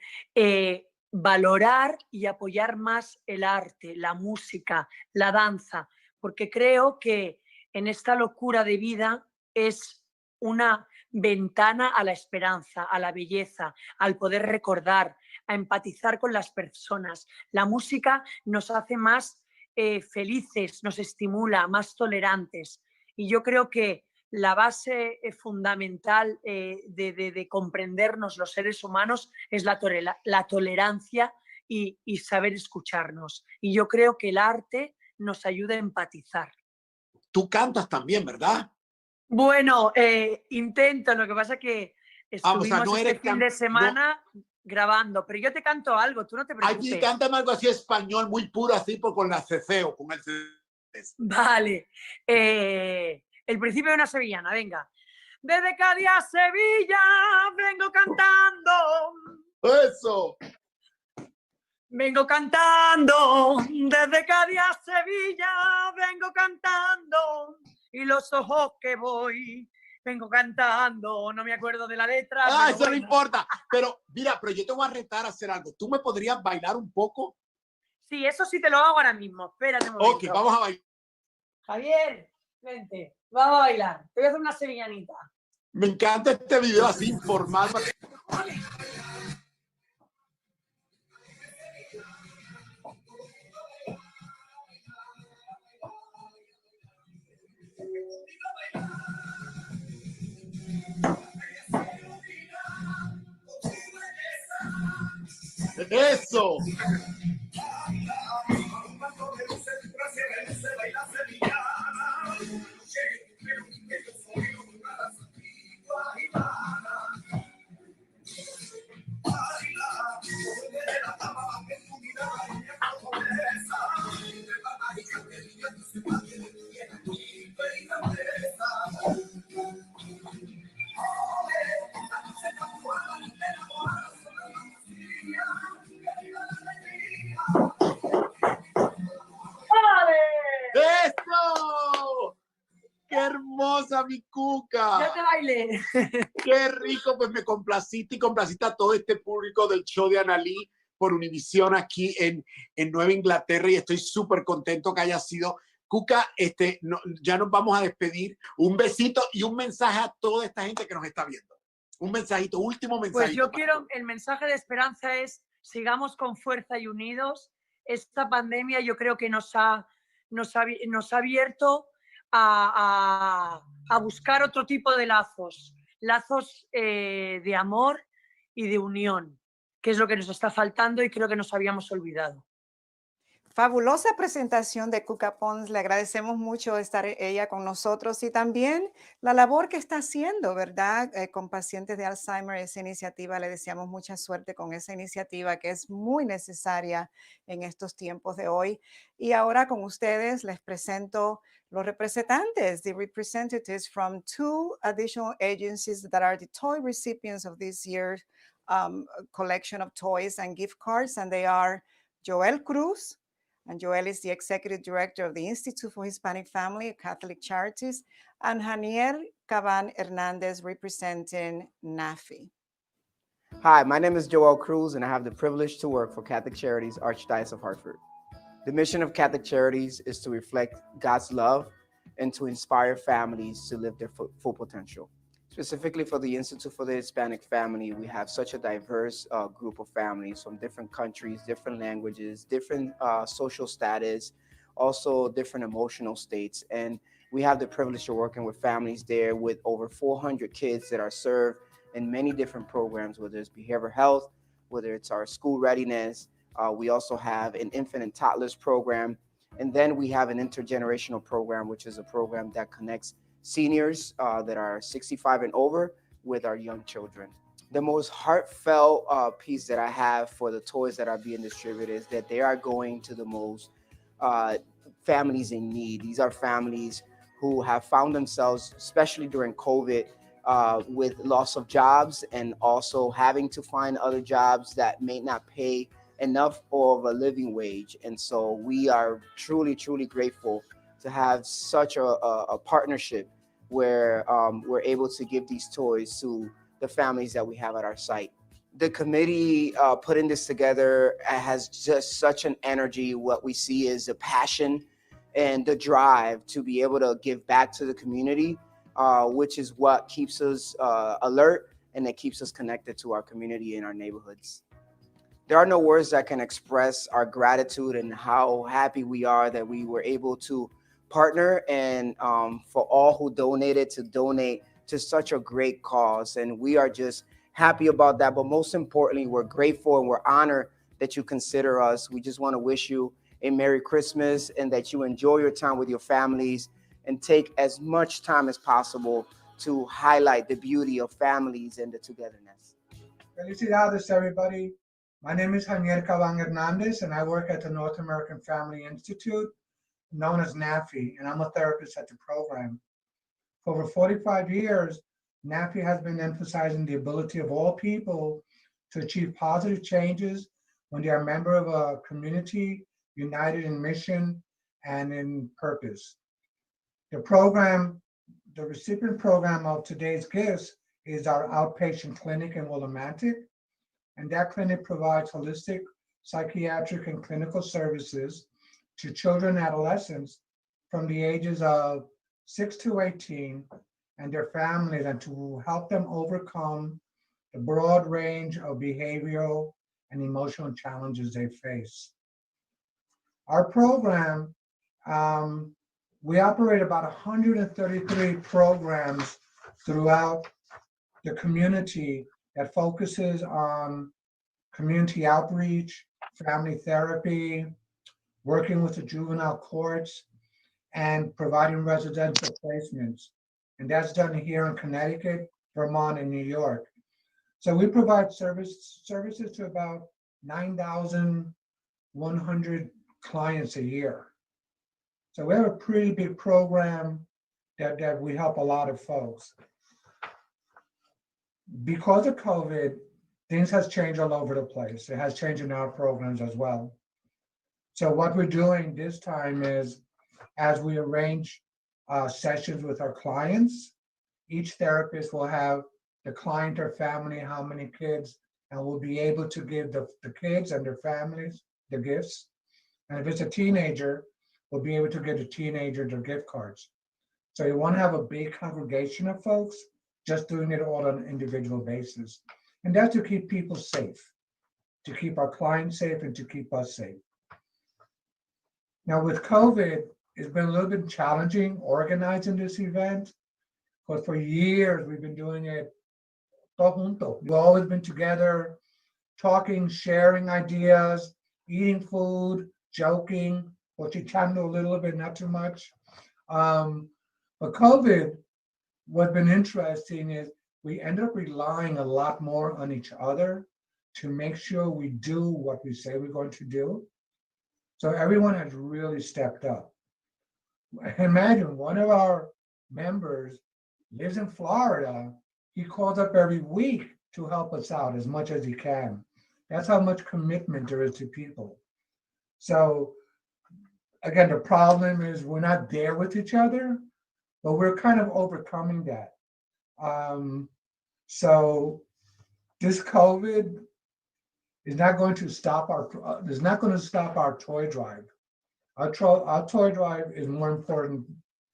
[SPEAKER 3] valorar y apoyar más el arte, la música, la danza, porque creo que en esta locura de vida es una ventana a la esperanza, a la belleza, al poder recordar, a empatizar con las personas. La música nos hace más felices, nos estimula, más tolerantes. Y yo creo que la base fundamental de comprendernos los seres humanos es la tolerancia y saber escucharnos. Y yo creo que el arte nos ayuda a empatizar.
[SPEAKER 20] Tú cantas también, ¿verdad?
[SPEAKER 3] Bueno, intento, lo que pasa es que estuvimos este fin de semana grabando, pero yo te canto algo, tú no te preocupes.
[SPEAKER 20] Aquí cántame algo así español, muy puro, así con la ceceo, con el
[SPEAKER 3] Vale, el principio de una sevillana, venga. Desde Cádiz a Sevilla vengo cantando.
[SPEAKER 20] Eso.
[SPEAKER 3] Vengo cantando, desde Cádiz a Sevilla vengo cantando, y los ojos que voy, vengo cantando, no me acuerdo de la letra.
[SPEAKER 20] Ah, eso bueno. No importa, pero mira, pero yo te voy a retar a hacer algo. ¿Tú me podrías bailar un poco?
[SPEAKER 3] Sí, eso sí te lo hago ahora mismo, espérate un momento.
[SPEAKER 20] Ok, vamos a bailar.
[SPEAKER 3] Javier, vente, vamos a bailar, te voy a hacer una sevillanita.
[SPEAKER 20] Me encanta este video así informal. Eso. ¡Eso! ¡Qué hermosa, mi Cuca!
[SPEAKER 3] Ya te bailé.
[SPEAKER 20] ¡Qué rico! Pues me complaciste y complaciste a todo este público del show de Analeh por Univisión aquí en Nueva Inglaterra, y estoy súper contento que haya sido. Cuca, ya nos vamos a despedir. Un besito y un mensaje a toda esta gente que nos está viendo. Un mensajito, último mensajito.
[SPEAKER 3] Pues yo quiero, el mensaje de esperanza es, sigamos con fuerza y unidos. Esta pandemia yo creo que nos ha abierto a buscar otro tipo de lazos de amor y de unión, que es lo que nos está faltando y creo que nos habíamos olvidado.
[SPEAKER 1] Fabulosa presentación de Cuca Pons. Le agradecemos mucho estar ella con nosotros y también la labor que está haciendo, ¿verdad? Con pacientes de Alzheimer, esa iniciativa. Le deseamos mucha suerte con esa iniciativa que es muy necesaria en estos tiempos de hoy. Y ahora con ustedes les presento los representantes, the representatives from two additional agencies that are the toy recipients of this year's collection of toys and gift cards, and they are Joel Cruz. And Joel is the executive director of the Institute for Hispanic Family, Catholic Charities, and Janier Caban Hernandez representing NAFI.
[SPEAKER 4] Hi, my name is Joel Cruz, and I have the privilege to work for Catholic Charities, Archdiocese of Hartford. The mission of Catholic Charities is to reflect God's love and to inspire families to live their full potential. Specifically for the Institute for the Hispanic Family, we have such a diverse group of families from different countries, different languages, different social status, also different emotional states. And we have the privilege of working with families there with over 400 kids that are served in many different programs, whether it's behavioral health, whether it's our school readiness, We also have an infant and toddlers program. And then we have an intergenerational program, which is a program that connects seniors that are 65 and over with our young children. The most heartfelt piece that I have for the toys that are being distributed is that they are going to the most uh, families in need. These are families who have found themselves, especially during COVID, with loss of jobs and also having to find other jobs that may not pay enough of a living wage. And so we are truly, truly grateful to have such a partnership where we're able to give these toys to the families that we have at our site. The committee putting this together has just such an energy. What we see is a passion and the drive to be able to give back to the community, which is what keeps us alert and that keeps us connected to our community and our neighborhoods. There are no words that can express our gratitude and how happy we are that we were able to partner and for all who donated to donate to such a great cause. And we are just happy about that. But most importantly, we're grateful and we're honored that you consider us. We just want to wish you a Merry Christmas and that you enjoy your time with your families and take as much time as possible to highlight the beauty of families and the togetherness.
[SPEAKER 19] Felicidades, everybody. My name is Javier Caban Hernandez, and I work at the North American Family Institute, known as NAFI, and I'm a therapist at the program. For over 45 years, NAFI has been emphasizing the ability of all people to achieve positive changes when they are a member of a community united in mission and in purpose. The program, the recipient program of today's gifts is our outpatient clinic in Willimantic, and that clinic provides holistic psychiatric and clinical services to children and adolescents from the ages of 6 to 18 and their families, and to help them overcome the broad range of behavioral and emotional challenges they face. Our program, we operate about 133 programs throughout the community that focuses on community outreach, family therapy, working with the juvenile courts, and providing residential placements. And that's done here in Connecticut, Vermont, and New York. So we provide services to about 9,100 clients a year. So we have a pretty big program that we help a lot of folks. Because of COVID, things has changed all over the place. It has changed in our programs as well. So what we're doing this time is, as we arrange sessions with our clients, each therapist will have the client or family, how many kids, and we'll be able to give the kids and their families the gifts. And if it's a teenager, we'll be able to give the teenager their gift cards. So you want to have a big congregation of folks, just doing it all on an individual basis. And that's to keep people safe, to keep our clients safe and to keep us safe. Now with COVID, it's been a little bit challenging organizing this event, because for years we've been doing it todo junto. We've always been together, talking, sharing ideas, eating food, joking, cochichando a little bit, not too much. But COVID, what's been interesting is we end up relying a lot more on each other to make sure we do what we say we're going to do. So everyone has really stepped up. Imagine one of our members lives in Florida. He calls up every week to help us out as much as he can. That's how much commitment there is to people. So again, the problem is we're not there with each other, but we're kind of overcoming that. So this COVID is not going to stop our toy drive. Our toy drive is more important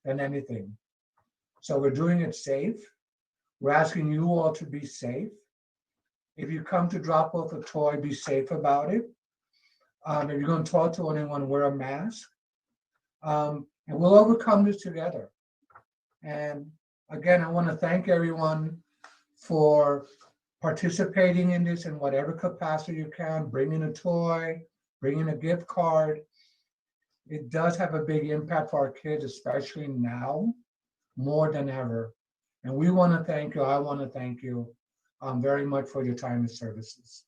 [SPEAKER 19] than anything. So we're doing it safe. We're asking you all to be safe. If you come to drop off a toy, be safe about it. If you're going to talk to anyone, wear a mask. And we'll overcome this together. And again, I want to thank everyone for participating in this in whatever capacity you can, bringing a toy,
[SPEAKER 5] bringing a gift card, it does have a big impact for our kids, especially now, more than ever. And we want to thank you. I want to thank you very much for your time and services.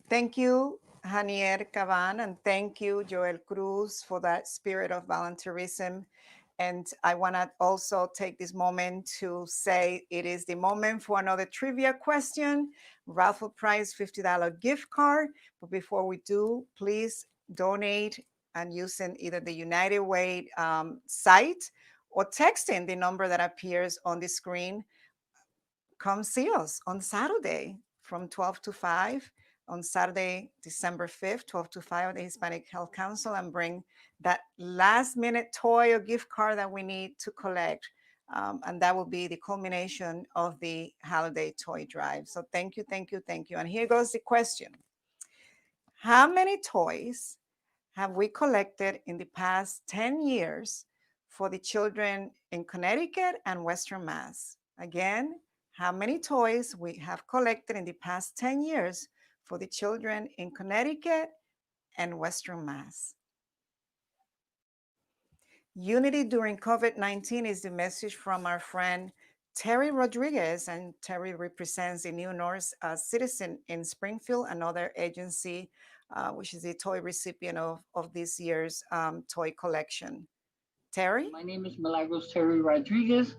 [SPEAKER 1] Thank you, Janier Caban, and thank you, Joel Cruz, for that spirit of volunteerism. And I want to also take this moment to say it is the moment for another trivia question. Raffle prize $50 gift card. But before we do, please donate and using either the United Way site or texting the number that appears on the screen. Come see us on Saturday from 12 to 5 on Saturday, December 5th, 12 to 5 at the Hispanic Health Council, and bring that last minute toy or gift card that we need to collect. And that will be the culmination of the holiday toy drive. So thank you, thank you, thank you. And here goes the question. How many toys have we collected in the past 10 years for the children in Connecticut and Western Mass? Again, how many toys we have collected in the past 10 years for the children in Connecticut and Western Mass? Unity during COVID-19 is the message from our friend Terry Rodriguez, and Terry represents the New North Citizen in Springfield, another agency which is the toy recipient of this year's toy collection. Terry?
[SPEAKER 7] My name is Milagros Terry Rodriguez,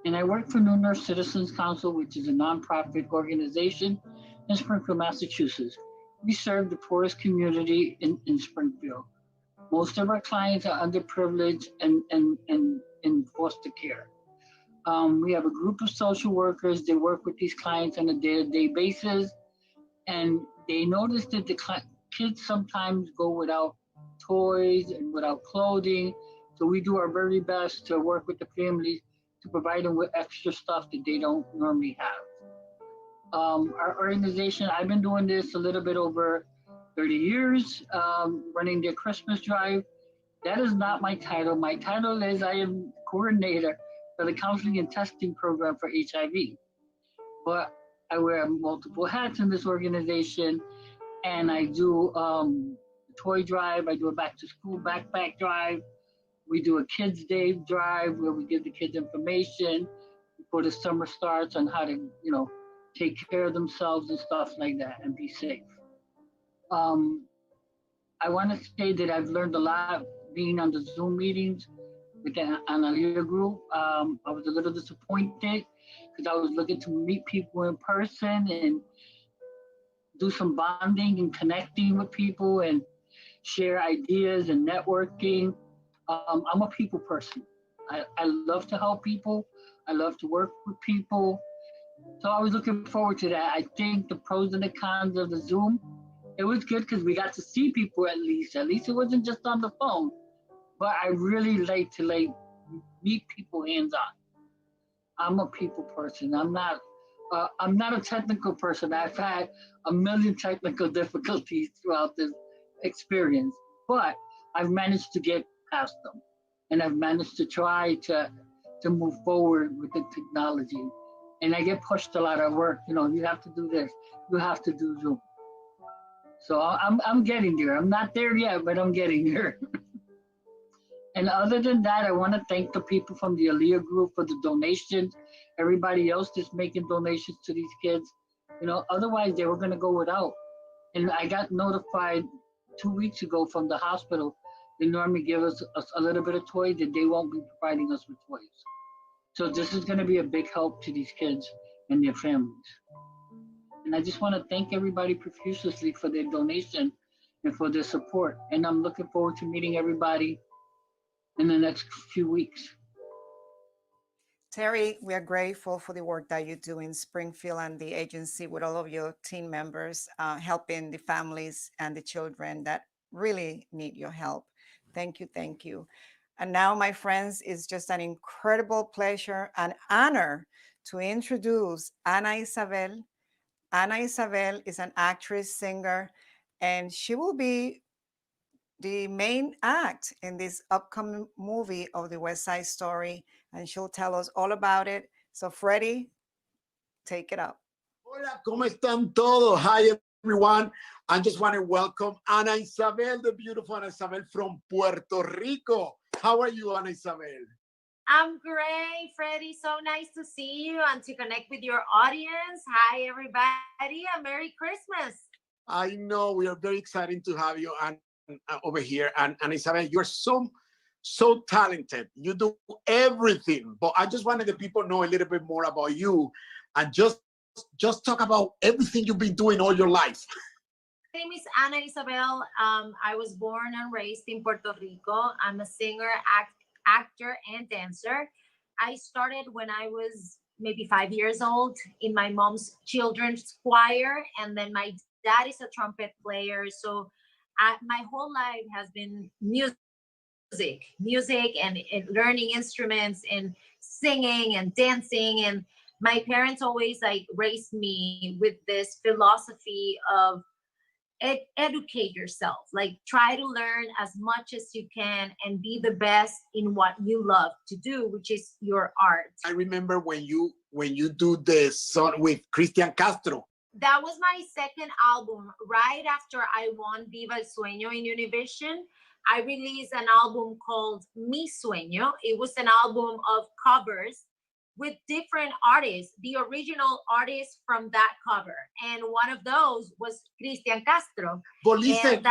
[SPEAKER 7] and I work for New North Citizens Council, which is a nonprofit organization in Springfield, Massachusetts. We serve the poorest community in Springfield. Most of our clients are underprivileged and in foster care. We have a group of social workers. They work with these clients on a day-to-day basis, and they notice that the kids sometimes go without toys and without clothing. So we do our very best to work with the families to provide them with extra stuff that they don't normally have. Our organization, I've been doing this a little bit over 30 years, running their Christmas drive. That is not my title. My title is I am coordinator for the counseling and testing program for HIV. But I wear multiple hats in this organization, and I do toy drive. I do a back to school backpack drive. We do a kids day drive where we give the kids information before the summer starts on how to, take care of themselves and stuff like that and be safe. I want to say that I've learned a lot being on the Zoom meetings with the Analeh group. I was a little disappointed because I was looking to meet people in person and do some bonding and connecting with people and share ideas and networking. I'm a people person. I love to help people. I love to work with people. So I was looking forward to that. I think the pros and the cons of the Zoom, it was good because we got to see people at least. At least it wasn't just on the phone. But I really like to meet people hands on. I'm a people person. I'm not a technical person. I've had a million technical difficulties throughout this experience, but I've managed to get past them, and I've managed to try to move forward with the technology. And I get pushed a lot at work. You have to do this. You have to do Zoom. So I'm getting there. I'm not there yet, but I'm getting there. And other than that, I want to thank the people from the Analeh group for the donations. Everybody else that's making donations to these kids. Otherwise they were going to go without. And I got notified 2 weeks ago from the hospital. They normally give us a little bit of toys, and they won't be providing us with toys. So this is going to be a big help to these kids and their families. And I just want to thank everybody profusely for their donation and for their support. And I'm looking forward to meeting everybody in the next few weeks.
[SPEAKER 1] Terry, we are grateful for the work that you do in Springfield and the agency with all of your team members, helping the families and the children that really need your help. Thank you, thank you. And now, my friends, it's just an incredible pleasure and honor to introduce Ana Isabel. Ana Isabel is an actress, singer, and she will be the main act in this upcoming movie of the West Side Story, and she'll tell us all about it. So Freddie, take it up.
[SPEAKER 20] Hola, ¿cómo están todos? Hi, everyone. I just want to welcome Ana Isabel, the beautiful Ana Isabel from Puerto Rico. How are you, Ana Isabel?
[SPEAKER 8] I'm great, Freddie. So nice to see you and to connect with your audience. Hi, everybody, and Merry Christmas.
[SPEAKER 20] I know we are very excited to have you over here. And Isabel, you are so talented. You do everything. But I just wanted the people to know a little bit more about you and just talk about everything you've been doing all your life.
[SPEAKER 8] My name is Ana Isabel. I was born and raised in Puerto Rico. I'm a singer, actor, and dancer. I started when I was maybe 5 years old in my mom's children's choir, and then my dad is a trumpet player. So my whole life has been music and learning instruments and singing and dancing. And my parents always like raised me with this philosophy of educate yourself, like try to learn as much as you can and be the best in what you love to do, which is your art.
[SPEAKER 20] I remember when you do the song with Cristian Castro.
[SPEAKER 8] That was my second album. Right after I won Viva el Sueño in Univision, I released an album called Mi Sueño. It was an album of covers with different artists, the original artists from that cover. And one of those was Cristian Castro.
[SPEAKER 20] But listen,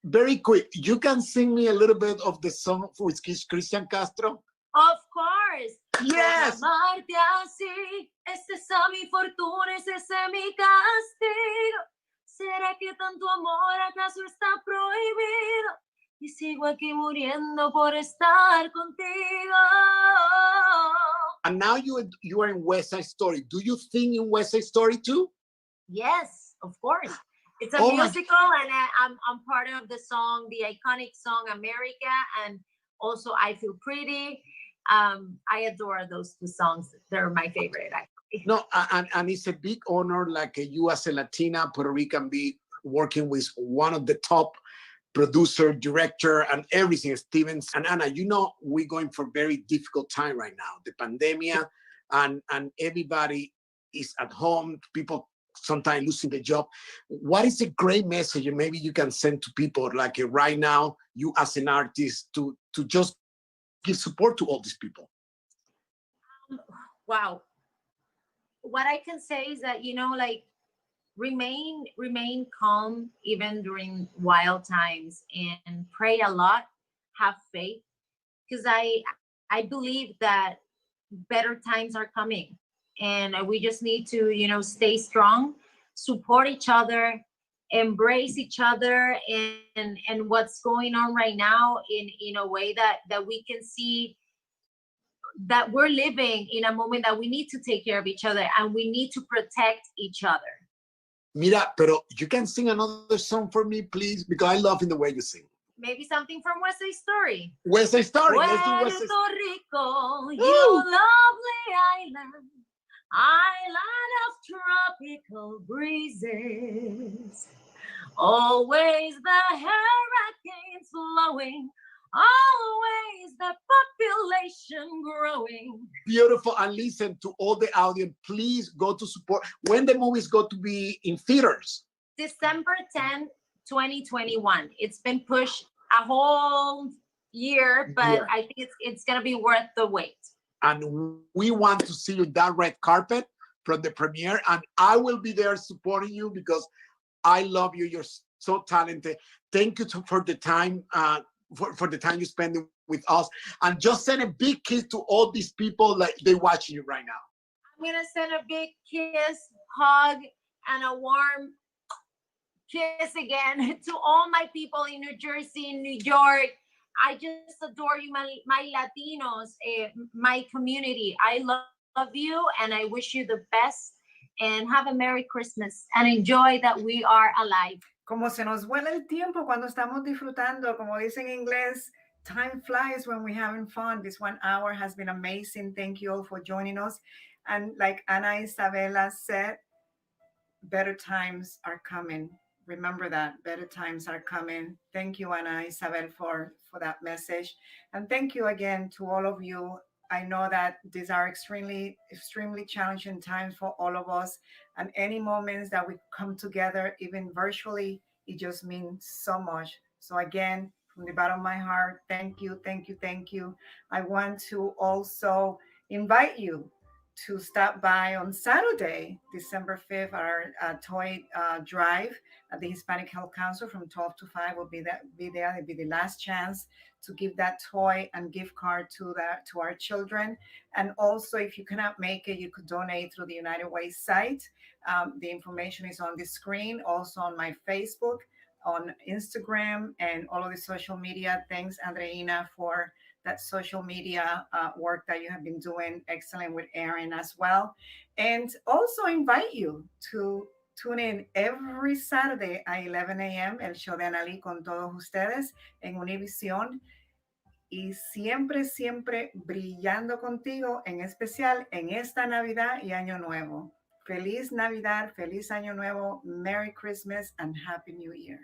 [SPEAKER 20] very quick, you can sing me a little bit of the song with Cristian Castro?
[SPEAKER 8] Of course.
[SPEAKER 20] Yes.
[SPEAKER 8] Amarte así, es esa mi fortuna, es ese mi castigo. ¿Será que tanto amor acaso está prohibido? Y sigo aquí muriendo por estar contigo.
[SPEAKER 20] And now you are in West Side Story. Do you sing in West Side Story too?
[SPEAKER 8] Yes, of course. It's a musical, and I'm part of the song, the iconic song America, and also I Feel Pretty. I adore those two songs. They're my favorite, actually.
[SPEAKER 20] No, and it's a big honor, like you as a Latina Puerto Rican, be working with one of the top producer, director, and everything, Stevens. And Ana, you know, we're going for a very difficult time right now. The pandemic, and everybody is at home. People sometimes losing the job. What is a great message maybe you can send to people, like right now, you as an artist, to just give support to all these people?
[SPEAKER 8] Wow. What I can say is that, you know, like, remain calm even during wild times, and pray a lot, have faith, because I believe that better times are coming, and we just need to, you know, stay strong, support each other, embrace each other, and what's going on right now in a way that we can see that we're living in a moment that we need to take care of each other and we need to protect each other.
[SPEAKER 20] Mira, pero you can sing another song for me, please, because I love in the way you sing.
[SPEAKER 8] Maybe something from West Side Story.
[SPEAKER 20] West Side Story. Let's do West Side
[SPEAKER 8] Puerto Rico, you lovely island of tropical breezes. Always the hurricanes flowing, always the population growing.
[SPEAKER 20] Beautiful. And listen to all the audience, please go to support. When the movies go to be in theaters?
[SPEAKER 8] December 10, 2021. It's been pushed a whole year, but I think it's going to be worth the wait.
[SPEAKER 20] And we want to see you that red carpet from the premiere, and I will be there supporting you because I love you. You're so talented. Thank you for the time, for the time you spend with us, and just send a big kiss to all these people like they watching you right now.
[SPEAKER 8] I'm gonna send a big kiss, hug, and a warm kiss again to all my people in New Jersey, in New York. I just adore you, my Latinos, my community. I love you, and I wish you the best. And have a Merry Christmas, and enjoy that we are alive.
[SPEAKER 1] Como se nos vuela el tiempo cuando estamos disfrutando, como dicen en inglés, time flies when we're having fun. This 1 hour has been amazing. Thank you all for joining us. And like Ana Isabela said, better times are coming. Remember that better times are coming. Thank you, Ana Isabel, for that message. And thank you again to all of you I know that these are extremely challenging times for all of us. And any moments that we come together, even virtually, it just means so much. So again, from the bottom of my heart, thank you, thank you, thank you. I want to also invite you to stop by on Saturday, December 5th, our toy drive at the Hispanic Health Council from 12 to 5 will be there. It'll be the last chance to give that toy and gift card to our children. And also, if you cannot make it, you could donate through the United Way site. The information is on the screen, also on my Facebook, on Instagram, and all of the social media. Thanks, Andreina, for that social media work that you have been doing. Excellent with Aaron as well. And also invite you to tune in every Saturday at 11 a.m. El show de Analeh con todos ustedes en Univision. Y siempre, siempre brillando contigo, en especial en esta Navidad y Año Nuevo. Feliz Navidad, feliz Año Nuevo, Merry Christmas, and Happy New Year.